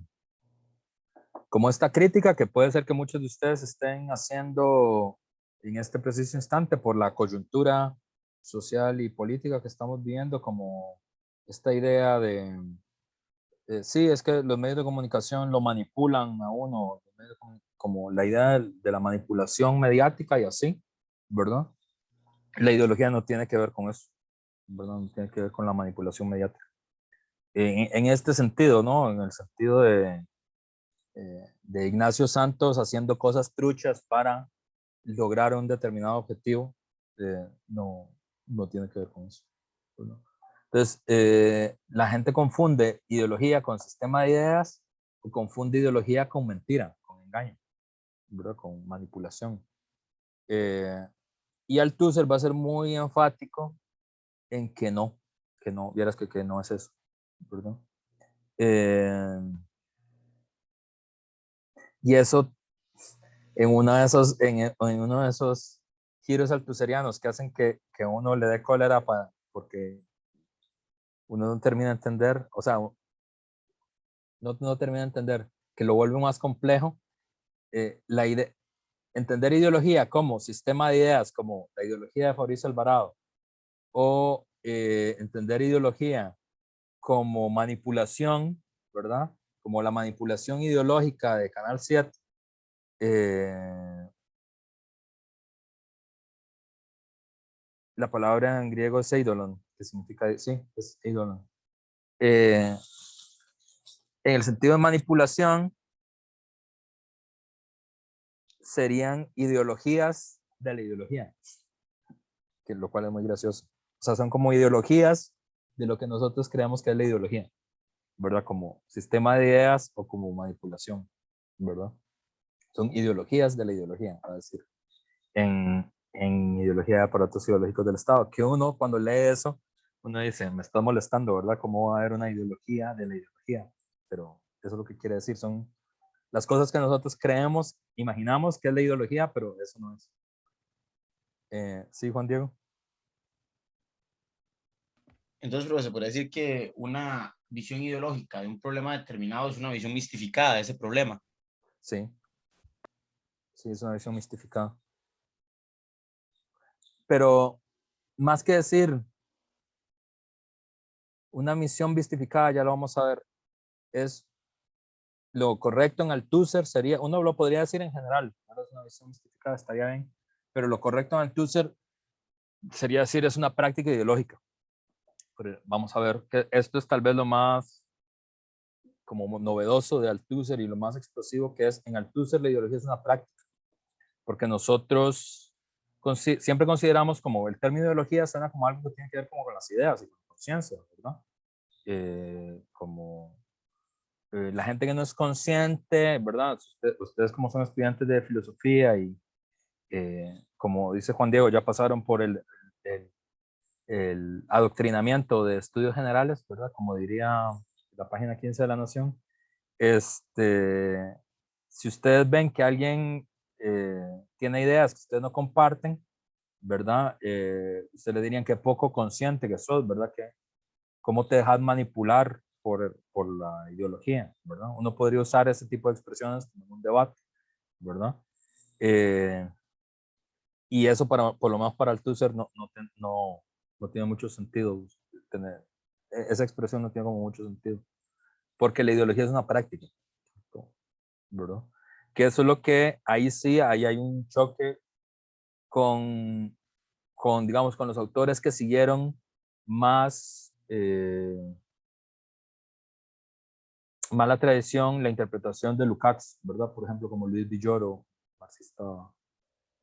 esta crítica que puede ser que muchos de ustedes estén haciendo en este preciso instante por la coyuntura social y política que estamos viviendo, como esta idea de, sí, es que los medios de comunicación lo manipulan a uno, como la idea de la manipulación mediática y así, ¿verdad? La ideología no tiene que ver con eso, ¿verdad? No tiene que ver con la manipulación mediática. En este sentido, ¿no? En el sentido de Ignacio Santos haciendo cosas truchas para lograr un determinado objetivo, no, no tiene que ver con eso, ¿no? Entonces, la gente confunde ideología con sistema de ideas o confunde ideología con mentira, con engaño, ¿verdad? Con manipulación. Y Althusser va a ser muy enfático en que no, vieras que no es eso, ¿verdad? Y eso en uno de esos giros althusserianos que hacen que uno le dé cólera porque uno no termina de entender, o sea, no termina de entender, que lo vuelve más complejo. Entender ideología como sistema de ideas, como la ideología de Fabricio Alvarado, o entender ideología como manipulación, ¿verdad? Como la manipulación ideológica de Canal 7, la palabra en griego es eidolon, que significa, sí, es eidolon. En el sentido de manipulación, serían ideologías de la ideología, que lo cual es muy gracioso. O sea, son como ideologías de lo que nosotros creemos que es la ideología, ¿verdad? Como sistema de ideas o como manipulación, ¿verdad? Son ideologías de la ideología, a decir, en ideología de aparatos ideológicos del Estado, que uno cuando lee eso, uno dice, me está molestando, ¿verdad? ¿Cómo va a haber una ideología de la ideología? Pero eso es lo que quiere decir, son las cosas que nosotros creemos, imaginamos que es la ideología, pero eso no es. Sí, Juan Diego. Entonces, pero se puede decir que una visión ideológica de un problema determinado es una visión mistificada de ese problema. Sí. Sí, es una visión mistificada. Pero más que decir una misión mistificada, ya lo vamos a ver, es lo correcto en Althusser sería, uno lo podría decir en general, ahora es una visión mistificada, estaría bien, pero lo correcto en Althusser sería decir es una práctica ideológica. Pero vamos a ver que esto es tal vez lo más como novedoso de Althusser y lo más explosivo que es en Althusser la ideología es una práctica, porque nosotros siempre consideramos como el término ideología suena como algo que tiene que ver como con las ideas y con la conciencia, ¿verdad? Como la gente que no es consciente, ¿verdad? Ustedes como son estudiantes de filosofía y como dice Juan Diego, ya pasaron por el adoctrinamiento de estudios generales, ¿verdad? Como diría la página 15 de La Nación. Si ustedes ven que alguien tiene ideas que ustedes no comparten, ¿verdad? Ustedes le dirían que poco consciente que sos, ¿verdad? Que cómo te dejas manipular por la ideología, ¿verdad? Uno podría usar ese tipo de expresiones en un debate, ¿verdad? Y eso por lo menos para Althusser no tiene mucho sentido tener, esa expresión no tiene como mucho sentido, porque la ideología es una práctica, ¿verdad? Que eso es lo que, ahí sí, ahí hay un choque digamos, con los autores que siguieron más la tradición, la interpretación de Lukács, ¿verdad? Por ejemplo, como Luis Villoro, marxista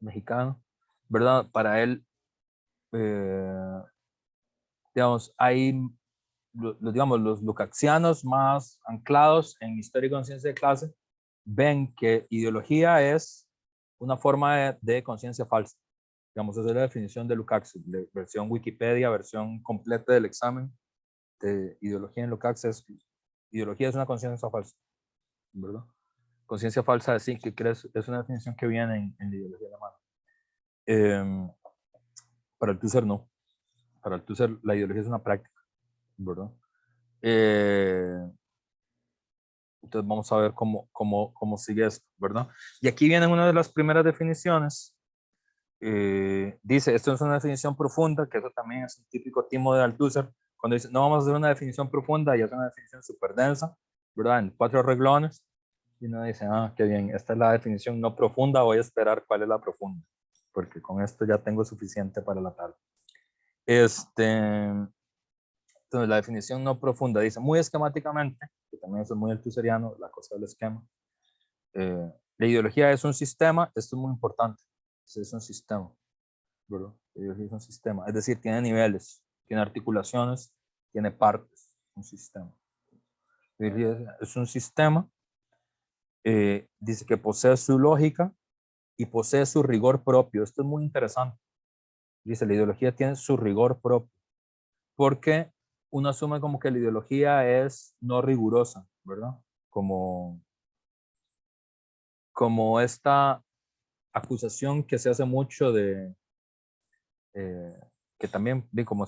mexicano, ¿verdad? Para él, digamos, hay, digamos, los lukácsianos más anclados en historia y conciencia de clase ven que ideología es una forma de conciencia falsa. Digamos, esa es la definición de Lukács, versión Wikipedia, versión completa del examen de ideología en Lukács es ideología es una conciencia falsa, ¿verdad? Conciencia falsa sí, que crees, es una definición que viene en la ideología alemana. Para Althusser no. Para Althusser la ideología es una práctica, ¿verdad? Entonces vamos a ver cómo sigue esto, ¿verdad? Y aquí viene una de las primeras definiciones. Dice, esto es una definición profunda, que eso también es un típico timo de Althusser, cuando dice, no vamos a hacer una definición profunda, y es una definición súper densa, ¿verdad? En 4 reglones, y uno dice, qué bien, esta es la definición no profunda, voy a esperar cuál es la profunda, porque con esto ya tengo suficiente para la tarde. Entonces, la definición no profunda dice, muy esquemáticamente, que también eso es muy althusseriano, la cosa del esquema, la ideología es un sistema, esto es muy importante, es un sistema, ¿verdad? La ideología es un sistema, es decir, tiene niveles, tiene articulaciones, tiene partes, un sistema. La ideología es un sistema, dice que posee su lógica y posee su rigor propio, esto es muy interesante, dice, la ideología tiene su rigor propio, porque uno asume como que la ideología es no rigurosa, ¿verdad? Como esta acusación que se hace mucho de, que también, como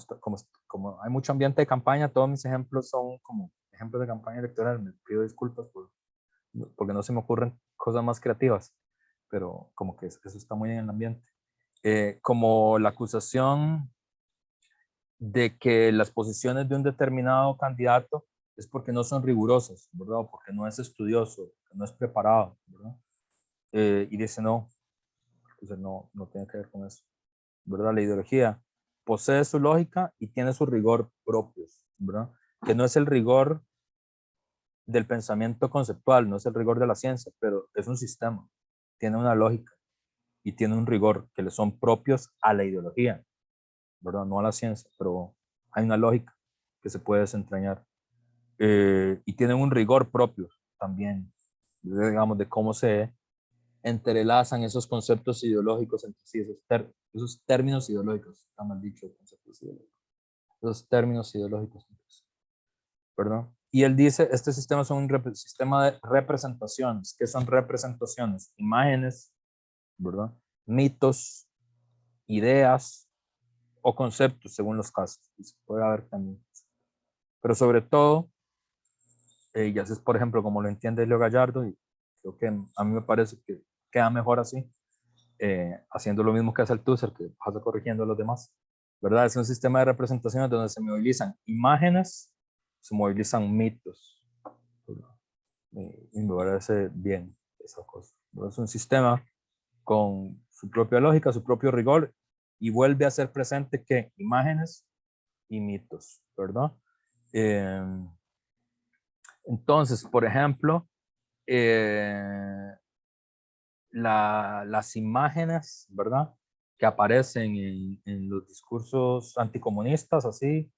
hay mucho ambiente de campaña, todos mis ejemplos son como ejemplos de campaña electoral, me pido disculpas porque no se me ocurren cosas más creativas, pero como que eso está muy en el ambiente. Como la acusación de que las posiciones de un determinado candidato es porque no son rigurosas, ¿verdad? O porque no es estudioso, porque no es preparado, ¿verdad? Y dice no, entonces no tiene que ver con eso, ¿verdad? La ideología posee su lógica y tiene su rigor propios, ¿verdad? Que no es el rigor del pensamiento conceptual, no es el rigor de la ciencia, pero es un sistema, tiene una lógica y tiene un rigor que le son propios a la ideología, ¿verdad? No a la ciencia, pero hay una lógica que se puede desentrañar. Y tienen un rigor propio también, digamos, de cómo se entrelazan esos conceptos ideológicos entre sí, esos términos ideológicos, está mal dicho, conceptos ideológicos, esos términos ideológicos, ¿verdad? Y él dice, este sistema es un sistema de representaciones. ¿Qué son representaciones? Imágenes, ¿verdad? Mitos, ideas o conceptos, según los casos. Puede haber también. Pero sobre todo, y así es, por ejemplo, como lo entiende Leo Gallardo, y creo que a mí me parece que queda mejor así, haciendo lo mismo que hace Althusser, que pasa corrigiendo a los demás, ¿verdad? Es un sistema de representaciones donde se movilizan imágenes, se movilizan mitos, y me parece bien esa cosa. ¿Verdad? Es un sistema con su propia lógica, su propio rigor, y vuelve a ser presente que imágenes y mitos, ¿verdad? Entonces, por ejemplo, las imágenes, ¿verdad? Que aparecen en los discursos anticomunistas, así,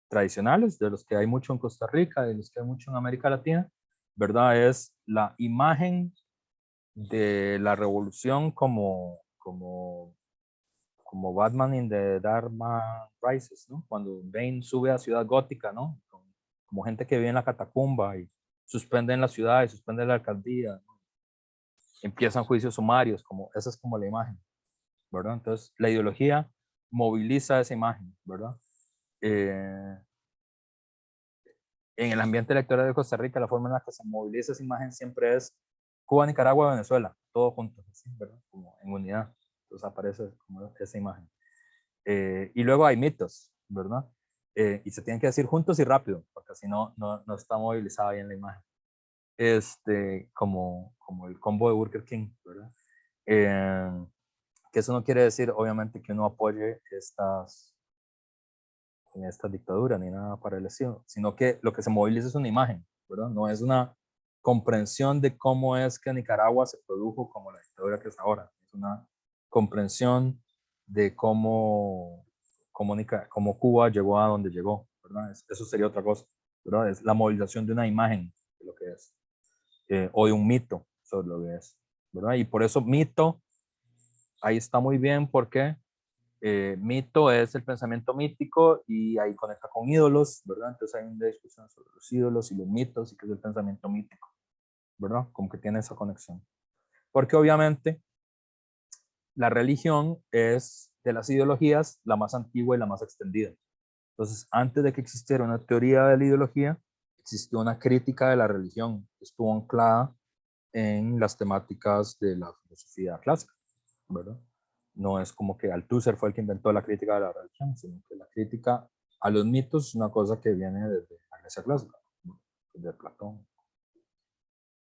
tradicionales, de los que hay mucho en Costa Rica, de los que hay mucho en América Latina, ¿verdad? Es la imagen de la revolución como Batman in the Dark Man Rises, ¿no? Cuando Bane sube a Ciudad Gótica, ¿no? Como gente que vive en la catacumba y suspenden la ciudad y suspenden la alcaldía, ¿no? Empiezan juicios sumarios, esa es como la imagen, ¿verdad? Entonces, la ideología moviliza esa imagen, ¿verdad? En el ambiente electoral de Costa Rica, la forma en la que se moviliza esa imagen siempre es Cuba, Nicaragua, Venezuela, todos juntos, ¿sí? ¿Verdad? Como en unidad. Entonces aparece como esa imagen. Y luego hay mitos, ¿verdad? Y se tienen que decir juntos y rápido, porque si no está movilizada bien la imagen. Como el combo de Burger King, ¿verdad? Que eso no quiere decir, obviamente, que uno apoye en esta dictadura ni nada parecido, sino que lo que se moviliza es una imagen, ¿verdad? No es una comprensión de cómo es que Nicaragua se produjo como la dictadura que es ahora, es una comprensión de cómo Cuba llegó a donde llegó, ¿verdad? Eso sería otra cosa, ¿verdad? Es la movilización de una imagen de lo que es, o de un mito sobre lo que es, ¿verdad? Y por eso mito, ahí está muy bien porque mito es el pensamiento mítico y ahí conecta con ídolos, ¿verdad? Entonces hay una discusión sobre los ídolos y los mitos y qué es el pensamiento mítico, ¿verdad? Como que tiene esa conexión. Porque obviamente la religión es de las ideologías, la más antigua y la más extendida. Entonces, antes de que existiera una teoría de la ideología, existió una crítica de la religión que estuvo anclada en las temáticas de la filosofía clásica, ¿verdad? No es como que Althusser fue el que inventó la crítica de la religión, sino que la crítica a los mitos es una cosa que viene desde la Grecia clásica, ¿no? Desde Platón.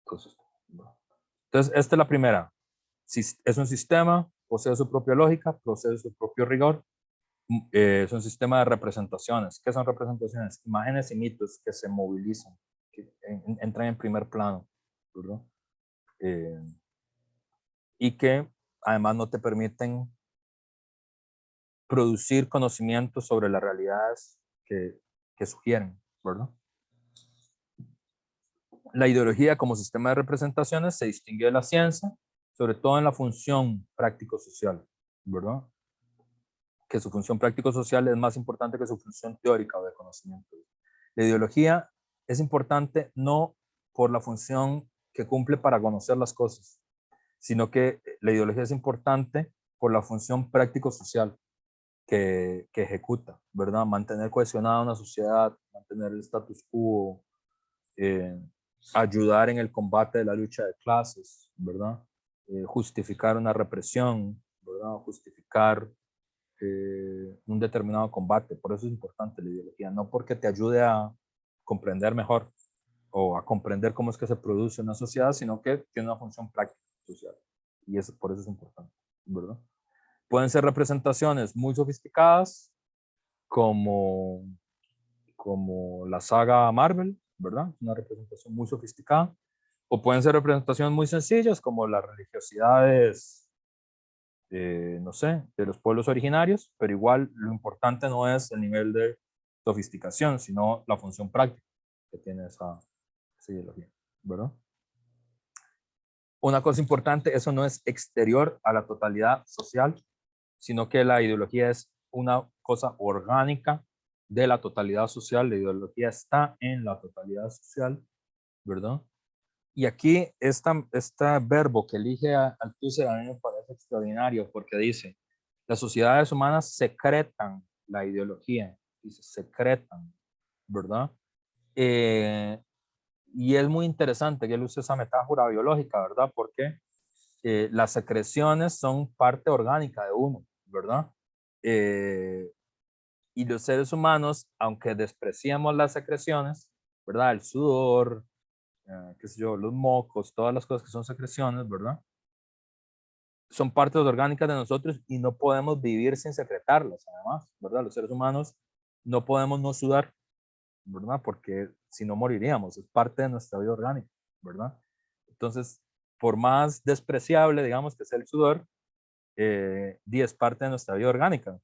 Entonces, ¿no? Entonces, esta es la primera. Es un sistema, posee su propia lógica, posee su propio rigor. Es un sistema de representaciones. ¿Qué son representaciones? Imágenes y mitos que se movilizan, que entran en primer plano, ¿verdad? Y que además no te permiten producir conocimientos sobre las realidades que sugieren, ¿verdad? La ideología como sistema de representaciones se distingue de la ciencia, sobre todo en la función práctico-social, ¿verdad? Que su función práctico-social es más importante que su función teórica o de conocimiento. La ideología es importante no por la función que cumple para conocer las cosas, sino que la ideología es importante por la función práctico-social que ejecuta, ¿verdad? Mantener cohesionada una sociedad, mantener el status quo, ayudar en el combate de la lucha de clases, ¿verdad? Justificar una represión, ¿verdad? Justificar un determinado combate. Por eso es importante la ideología, no porque te ayude a comprender mejor o a comprender cómo es que se produce una sociedad, sino que tiene una función práctica social. Y eso, por eso es importante, ¿verdad? Pueden ser representaciones muy sofisticadas, como la saga Marvel, ¿verdad? Una representación muy sofisticada. O pueden ser representaciones muy sencillas, como las religiosidades, no sé, de los pueblos originarios, pero igual lo importante no es el nivel de sofisticación, sino la función práctica que tiene esa ideología, ¿verdad? Una cosa importante, eso no es exterior a la totalidad social, sino que la ideología es una cosa orgánica de la totalidad social. La ideología está en la totalidad social, ¿verdad? Y aquí este verbo que elige Althusser a mí me parece extraordinario porque dice, las sociedades humanas secretan la ideología, dice secretan, ¿verdad? Y es muy interesante que él use esa metáfora biológica, ¿verdad? Porque las secreciones son parte orgánica de uno, ¿verdad? Y los seres humanos, aunque despreciamos las secreciones, ¿verdad? El sudor, qué sé yo, los mocos, todas las cosas que son secreciones, ¿verdad? Son partes orgánicas de nosotros y no podemos vivir sin secretarlas, además, ¿verdad? Los seres humanos no podemos no sudar, ¿verdad? Porque si no moriríamos, es parte de nuestra vida orgánica, ¿verdad? Entonces, por más despreciable, digamos, que sea el sudor, es parte de nuestra vida orgánica.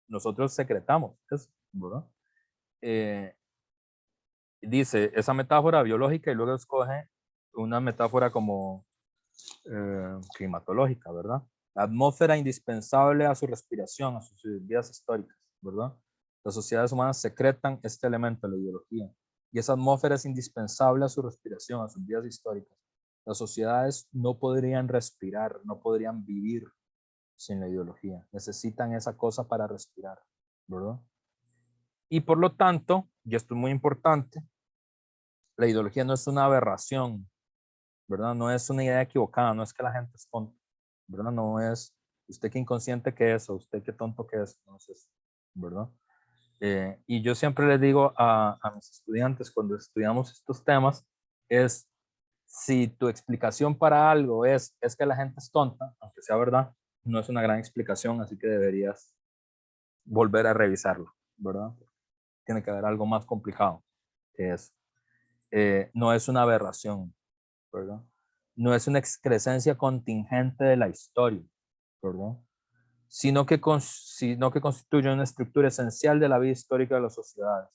Nosotros secretamos eso, ¿verdad? Dice esa metáfora biológica y luego escoge una metáfora como climatológica, ¿verdad? La atmósfera indispensable a su respiración, a sus vidas históricas, ¿verdad? Las sociedades humanas secretan este elemento de la ideología y esa atmósfera es indispensable a su respiración, a sus vidas históricas. Las sociedades no podrían respirar, no podrían vivir sin la ideología. Necesitan esa cosa para respirar, ¿verdad? Y por lo tanto, y esto es muy importante, la ideología no es una aberración, ¿verdad? No es una idea equivocada, no es que la gente es tonta, ¿verdad? No es usted qué inconsciente que es o usted qué tonto que es, no es eso, ¿verdad? Y yo siempre les digo a mis estudiantes cuando estudiamos estos temas, es si tu explicación para algo es que la gente es tonta, aunque sea verdad, no es una gran explicación, así que deberías volver a revisarlo, ¿verdad? Tiene que haber algo más complicado que eso. No es una aberración, ¿verdad? No es una excrescencia contingente de la historia, ¿verdad? Sino que constituye una estructura esencial de la vida histórica de las sociedades.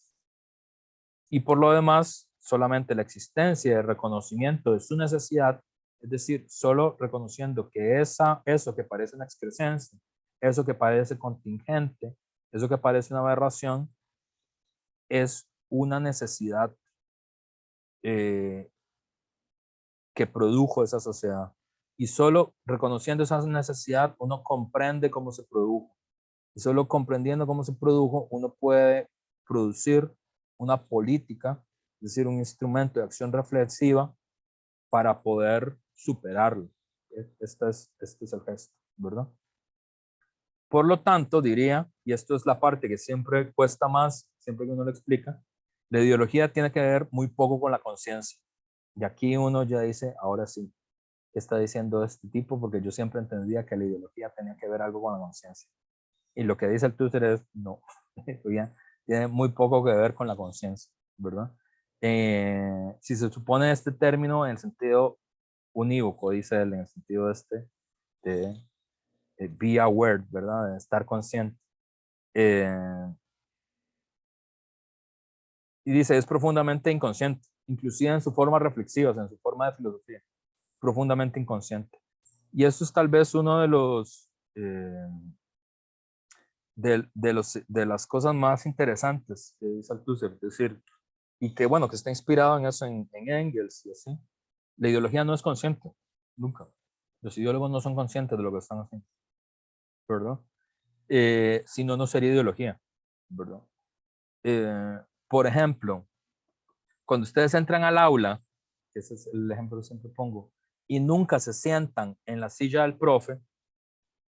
Y por lo demás, solamente la existencia y el reconocimiento de su necesidad, es decir, solo reconociendo que eso que parece una excrescencia, eso que parece contingente, eso que parece una aberración, es una necesidad que produjo esa sociedad. Y solo reconociendo esa necesidad, uno comprende cómo se produjo Y solo comprendiendo cómo se produjo, uno puede producir una política, es decir, un instrumento de acción reflexiva para poder superarlo. Este es el gesto, ¿verdad? Por lo tanto, diría, y esto es la parte que siempre cuesta más, siempre que uno lo explica, la ideología tiene que ver muy poco con la conciencia. Y aquí uno ya dice, ahora sí, ¿qué está diciendo este tipo? Porque yo siempre entendía que la ideología tenía que ver algo con la conciencia. Y lo que dice el Althusser es, no, tiene muy poco que ver con la conciencia, ¿verdad? Si se supone este término en el sentido unívoco, dice él, en el sentido de be aware, ¿verdad? De estar consciente. Y dice, es profundamente inconsciente, inclusive en su forma reflexiva, en su forma de filosofía, profundamente inconsciente. Y eso es tal vez uno de los, de las cosas más interesantes que dice Althusser, es decir, y que bueno, que está inspirado en eso, en Engels y así. La ideología no es consciente, nunca. Los ideólogos no son conscientes de lo que están haciendo, ¿verdad? Si no, no sería ideología, ¿verdad? Por ejemplo, cuando ustedes entran al aula, que ese es el ejemplo que siempre pongo, y nunca se sientan en la silla del profe,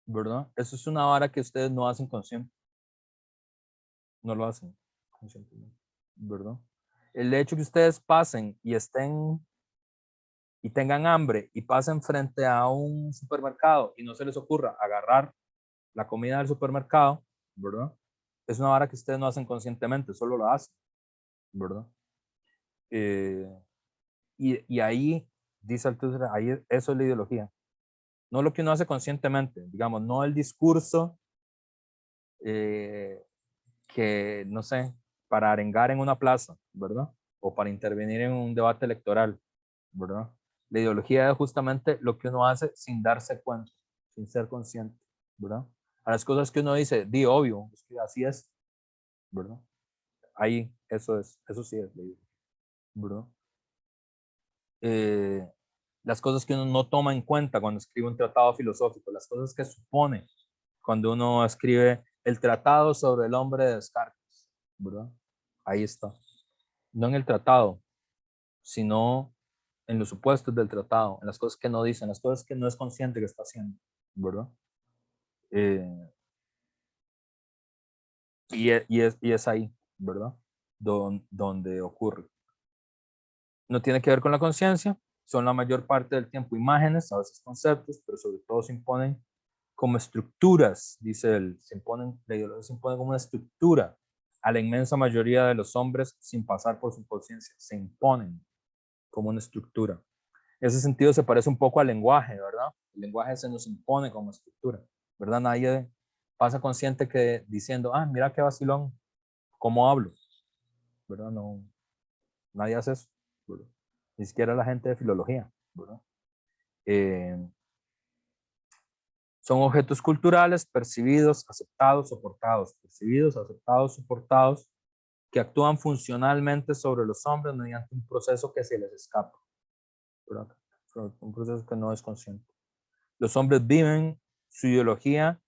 ¿verdad? Eso es una vara que ustedes no hacen consciente. No lo hacen conscientemente, ¿verdad? El hecho que ustedes pasen y estén y tengan hambre y pasen frente a un supermercado y no se les ocurra agarrar la comida del supermercado, ¿verdad? Es una vara que ustedes no hacen conscientemente, solo lo hacen, ¿verdad? Y ahí, dice Althusser, ahí eso es la ideología. No lo que uno hace conscientemente, digamos, no el discurso que, no sé, para arengar en una plaza, ¿verdad? O para intervenir en un debate electoral, ¿verdad? La ideología es justamente lo que uno hace sin darse cuenta, sin ser consciente, ¿verdad? A las cosas que uno dice, di obvio, es que así es, ¿verdad? Ahí, eso sí es la ideología, ¿verdad? Las cosas que uno no toma en cuenta cuando escribe un tratado filosófico, las cosas que supone cuando uno escribe el tratado sobre el hombre de Descartes, ¿verdad? Ahí está. No en el tratado, sino en los supuestos del tratado, en las cosas que no dicen, las cosas que no es consciente que está haciendo, ¿verdad? Y es ahí, ¿verdad? Donde ocurre. No tiene que ver con la conciencia, son la mayor parte del tiempo imágenes, a veces conceptos, pero sobre todo se imponen como estructuras, dice él, la ideología se impone como una estructura a la inmensa mayoría de los hombres sin pasar por su conciencia, se imponen como una estructura. En ese sentido se parece un poco al lenguaje, ¿verdad? El lenguaje se nos impone como estructura, ¿verdad? Nadie pasa consciente que diciendo, ah, mira qué vacilón, cómo hablo, ¿verdad? No, nadie hace eso, ¿verdad? Ni siquiera la gente de filología, ¿verdad? Son objetos culturales percibidos, aceptados, soportados, percibidos, aceptados, soportados, que actúan funcionalmente sobre los hombres mediante un proceso que se les escapa, ¿verdad? Un proceso que no es consciente. Los hombres viven su ideología,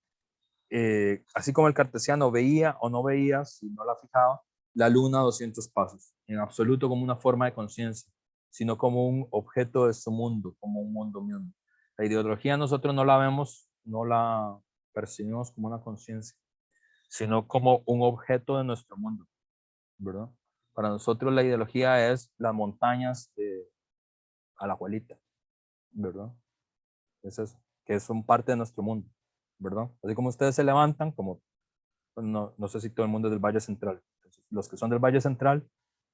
así como el cartesiano veía o no veía, si no la fijaba, la luna a 200 pasos, en absoluto como una forma de conciencia, sino como un objeto de su mundo, como un mundo mismo. La ideología nosotros no la vemos, no la percibimos como una conciencia, sino como un objeto de nuestro mundo, ¿verdad? Para nosotros la ideología es las montañas de Alajuelita, ¿verdad? Es eso, que son parte de nuestro mundo, ¿verdad? Así como ustedes se levantan, como no sé si todo el mundo es del Valle Central. Entonces, los que son del Valle Central,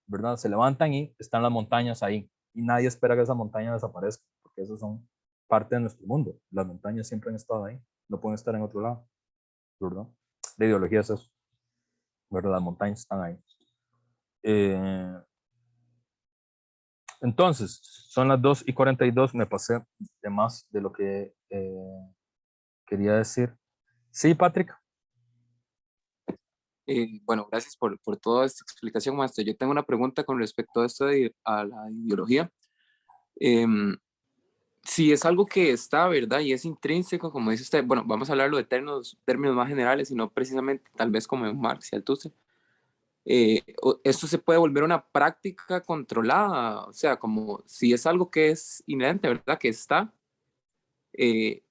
¿verdad? Se levantan y están las montañas ahí. Y nadie espera que esa montaña desaparezca, porque esas son parte de nuestro mundo. Las montañas siempre han estado ahí, no pueden estar en otro lado, ¿verdad? La ideología es eso, ¿verdad? Las montañas están ahí. Entonces, son las 2:42, me pasé de más de lo que quería decir. Sí, Patrick. Bueno, gracias por toda esta explicación, maestro. Yo tengo una pregunta con respecto a esto a la ideología. Si es algo que está, ¿verdad? Y es intrínseco, como dice usted, bueno, vamos a hablarlo de términos más generales y no precisamente tal vez como en Marx y Althusser. Esto se puede volver una práctica controlada, o sea, como si es algo que es inherente, ¿verdad? Que está, eh,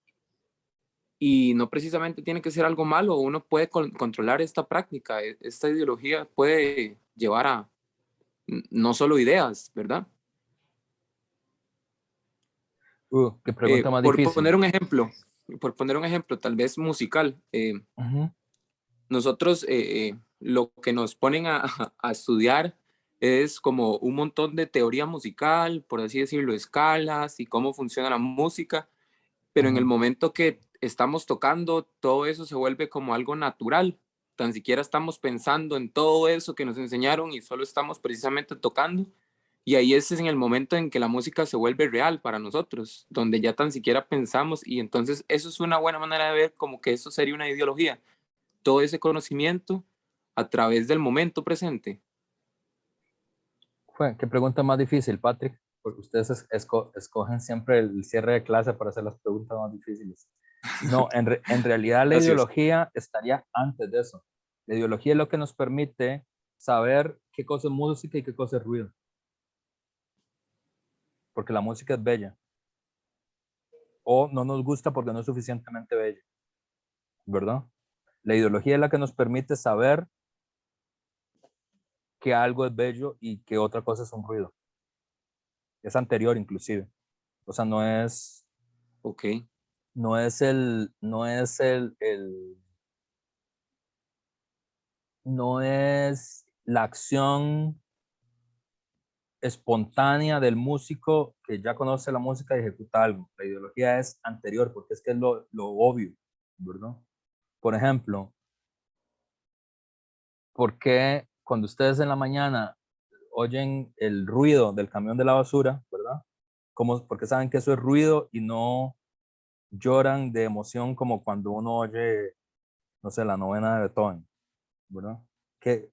y no precisamente tiene que ser algo malo, uno puede controlar esta práctica, esta ideología puede llevar a no solo ideas, ¿verdad? Qué pregunta más Por difícil. poner un ejemplo, tal vez musical, Ujú. nosotros lo que nos ponen a estudiar es como un montón de teoría musical, por así decirlo, escalas y cómo funciona la música, pero en el Ujú. momento que estamos tocando, todo eso se vuelve como algo natural. Tan siquiera estamos pensando en todo eso que nos enseñaron y solo estamos precisamente tocando. Y ahí ese es en el momento en que la música se vuelve real para nosotros, donde ya tan siquiera pensamos y entonces eso es una buena manera de ver como que eso sería una ideología, todo ese conocimiento a través del momento presente. Qué pregunta más difícil, Patrick, porque ustedes escogen siempre el cierre de clase para hacer las preguntas más difíciles. No, en realidad la Gracias. ideología estaría antes de eso. La ideología es lo que nos permite saber qué cosa es música y qué cosa es ruido. Porque la música es bella. O no nos gusta porque no es suficientemente bella. ¿Verdad? La ideología es la que nos permite saber que algo es bello y que otra cosa es un ruido. Es anterior inclusive. O sea, Ok. no es la acción espontánea del músico que ya conoce la música y ejecuta algo. La ideología es anterior porque es que es lo obvio, ¿verdad? Por ejemplo, ¿por qué cuando ustedes en la mañana oyen el ruido del camión de la basura, ¿verdad? Porque saben que eso es ruido y no lloran de emoción como cuando uno oye, no sé, la novena de Beethoven, ¿verdad? ¿Qué,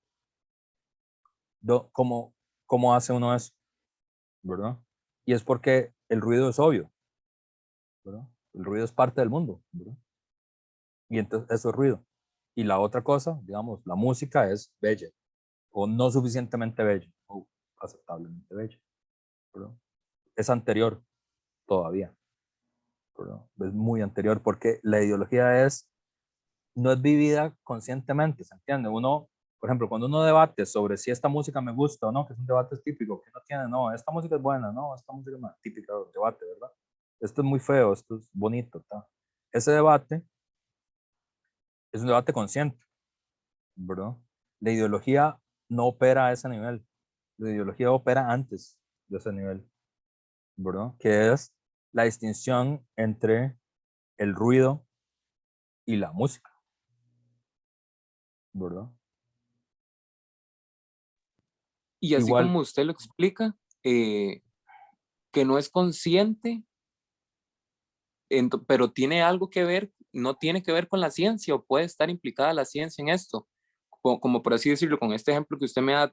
cómo, ¿Cómo hace uno eso? ¿Verdad? Y es porque el ruido es obvio, ¿verdad? El ruido es parte del mundo, ¿verdad? Y entonces eso es ruido. Y la otra cosa, digamos, la música es bella, o no suficientemente bella, o aceptablemente bella, ¿verdad? Es anterior todavía, ¿verdad? Es muy anterior porque la ideología no es vivida conscientemente, ¿se entiende? Uno, por ejemplo, cuando uno debate sobre si esta música me gusta o no, que es un debate típico, que no tiene, no, esta música es buena, no, esta música es más típica del debate, ¿verdad? Esto es muy feo, esto es bonito, ¿tá? Ese debate es un debate consciente, ¿verdad? La ideología no opera a ese nivel, la ideología opera antes de ese nivel, ¿verdad? Que es la distinción entre el ruido y la música, ¿verdad? Y así Igual, como usted lo explica, que no es consciente, pero tiene algo que ver, no tiene que ver con la ciencia o puede estar implicada la ciencia en esto, como por así decirlo, con este ejemplo que usted me da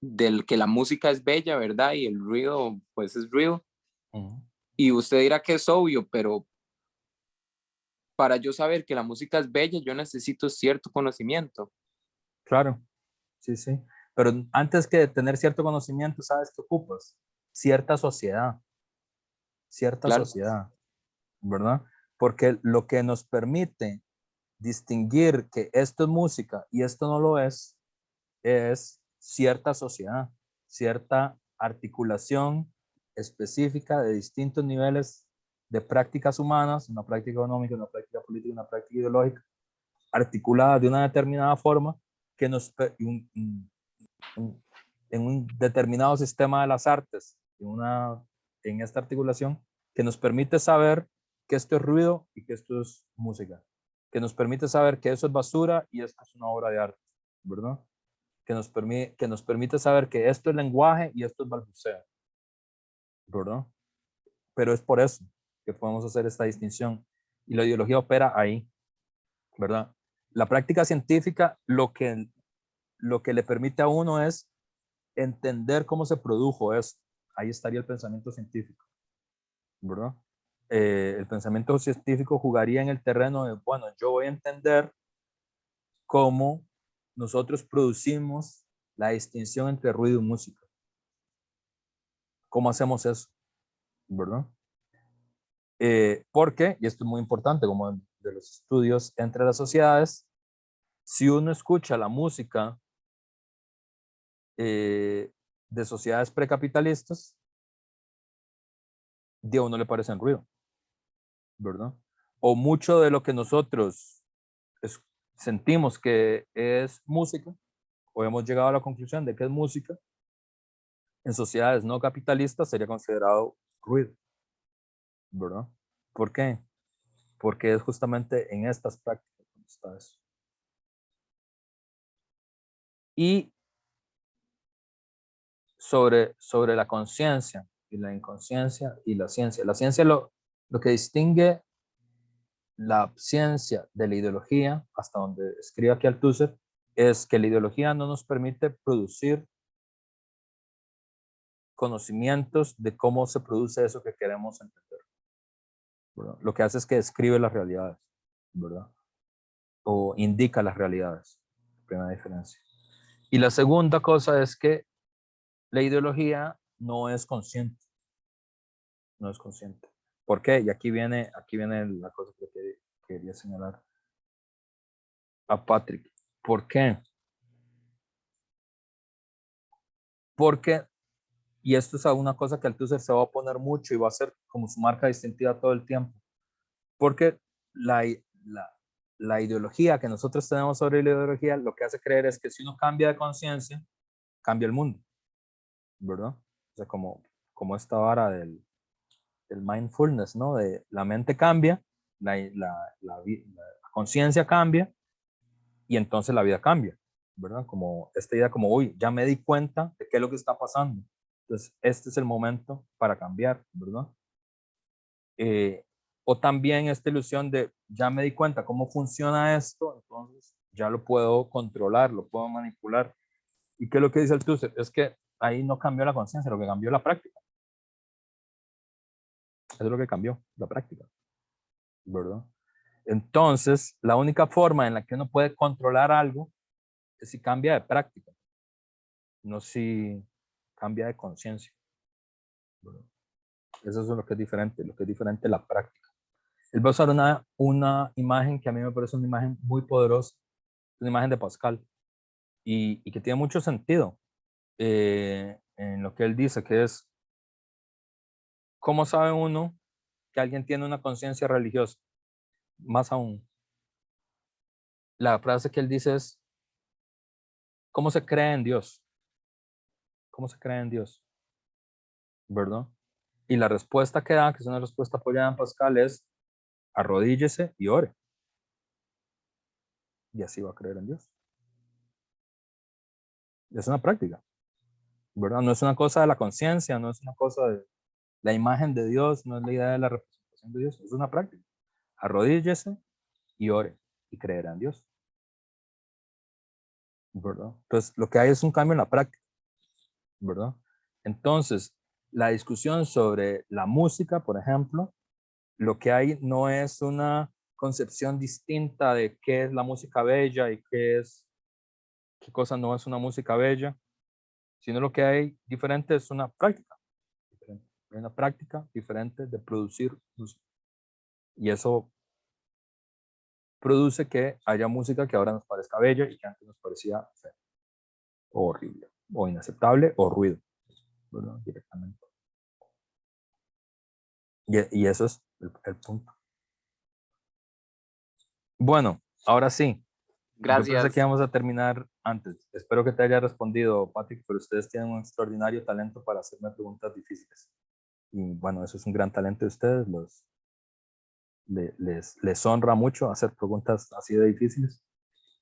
del que la música es bella, ¿verdad? Y el ruido, pues es ruido. Y usted dirá que es obvio, pero para yo saber que la música es bella, yo necesito cierto conocimiento. claro, sí, sí. Pero antes que tener cierto conocimiento, ¿sabes qué ocupas? Cierta cierta Claro. sociedad, ¿verdad? Porque lo que nos permite distinguir que esto es música y esto no lo es cierta sociedad, cierta articulación específica de distintos niveles de prácticas humanas, una práctica económica, una práctica política, una práctica ideológica, articuladas de una determinada forma que en un determinado sistema de las artes, en esta articulación, que nos permite saber que esto es ruido y que esto es música, que nos permite saber que eso es basura y esto es una obra de arte, ¿verdad? Que nos permite saber que esto es lenguaje y esto es balbuceo, ¿verdad? Pero es por eso que podemos hacer esta distinción y la ideología opera ahí, ¿verdad? La práctica científica lo que le permite a uno es entender cómo se produjo eso. Ahí estaría el pensamiento científico, ¿verdad? El pensamiento científico jugaría en el terreno de, bueno, yo voy a entender cómo nosotros producimos la distinción entre ruido y música. ¿Cómo hacemos eso? ¿Verdad? Porque, y esto es muy importante, como de los estudios entre las sociedades, si uno escucha la música de sociedades precapitalistas, de uno le parecen ruido, ¿verdad? O mucho de lo que nosotros sentimos que es música, o hemos llegado a la conclusión de que es música, en sociedades no capitalistas sería considerado ruido, ¿verdad? ¿Por qué? Porque es justamente en estas prácticas donde está eso. Y sobre la conciencia y la inconsciencia y la ciencia. La ciencia lo que distingue la ciencia de la ideología, hasta donde escribe aquí Althusser, es que la ideología no nos permite producir conocimientos de cómo se produce eso que queremos entender, ¿verdad? Lo que hace es que describe las realidades, ¿verdad? O indica las realidades. Primera diferencia. Y la segunda cosa es que la ideología no es consciente. No es consciente. ¿Por qué? Y aquí viene la cosa que quería señalar a Patrick. ¿Por qué? Porque, y esto es una cosa que Althusser se va a oponer mucho y va a ser como su marca distintiva todo el tiempo, porque la ideología que nosotros tenemos sobre la ideología lo que hace creer es que si uno cambia de conciencia, cambia el mundo, ¿verdad? O sea, como esta vara del mindfulness, ¿no? De la mente cambia, la conciencia cambia y entonces la vida cambia, ¿verdad? Como esta idea como, uy, ya me di cuenta de qué es lo que está pasando. Entonces, este es el momento para cambiar, ¿verdad? O también esta ilusión de, ya me di cuenta cómo funciona esto, entonces ya lo puedo controlar, lo puedo manipular. ¿Y qué es lo que dice Althusser? Es que ahí no cambió la conciencia, lo que cambió la práctica. Eso es lo que cambió, la práctica, ¿verdad? Entonces, la única forma en la que uno puede controlar algo es si cambia de práctica, no si cambia de conciencia. Eso es lo que es diferente la práctica. Él va a usar una imagen que a mí me parece una imagen muy poderosa, una imagen de Pascal, y que tiene mucho sentido en lo que él dice, que es, ¿cómo sabe uno que alguien tiene una conciencia religiosa? Más aún, la frase que él dice es, ¿cómo se cree en Dios? ¿Cómo se cree en Dios? ¿Verdad? Y la respuesta que da, que es una respuesta apoyada en Pascal, es arrodíllese y ore. Y así va a creer en Dios. Es una práctica, ¿verdad? No es una cosa de la conciencia, no es una cosa de la imagen de Dios, no es la idea de la representación de Dios, es una práctica. Arrodíllese y ore y creerá en Dios, ¿verdad? Entonces, lo que hay es un cambio en la práctica, ¿verdad? Entonces, la discusión sobre la música, por ejemplo, lo que hay no es una concepción distinta de qué es la música bella y qué cosa no es una música bella, sino lo que hay diferente es una práctica. Hay una práctica diferente de producir música. Y eso produce que haya música que ahora nos parezca bella y que antes nos parecía fea, o horrible, o inaceptable, o ruido, ¿verdad? Directamente. Y eso es el punto. Bueno, ahora sí. Yo pensé que Gracias. íbamos a terminar antes. Espero que te haya respondido, Patrick, pero ustedes tienen un extraordinario talento para hacerme preguntas difíciles. Y bueno, eso es un gran talento de ustedes. Les honra mucho hacer preguntas así de difíciles,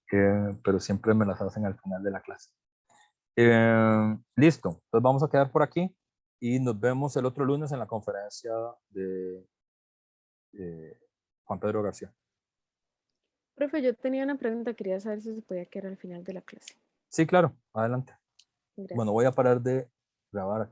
pero siempre me las hacen al final de la clase. Listo, entonces vamos a quedar por aquí y nos vemos el otro lunes en la conferencia de Juan Pedro García. Profe, yo tenía una pregunta, quería saber si se podía quedar al final de la clase. Sí, claro, adelante. Gracias. Bueno, voy a parar de grabar aquí.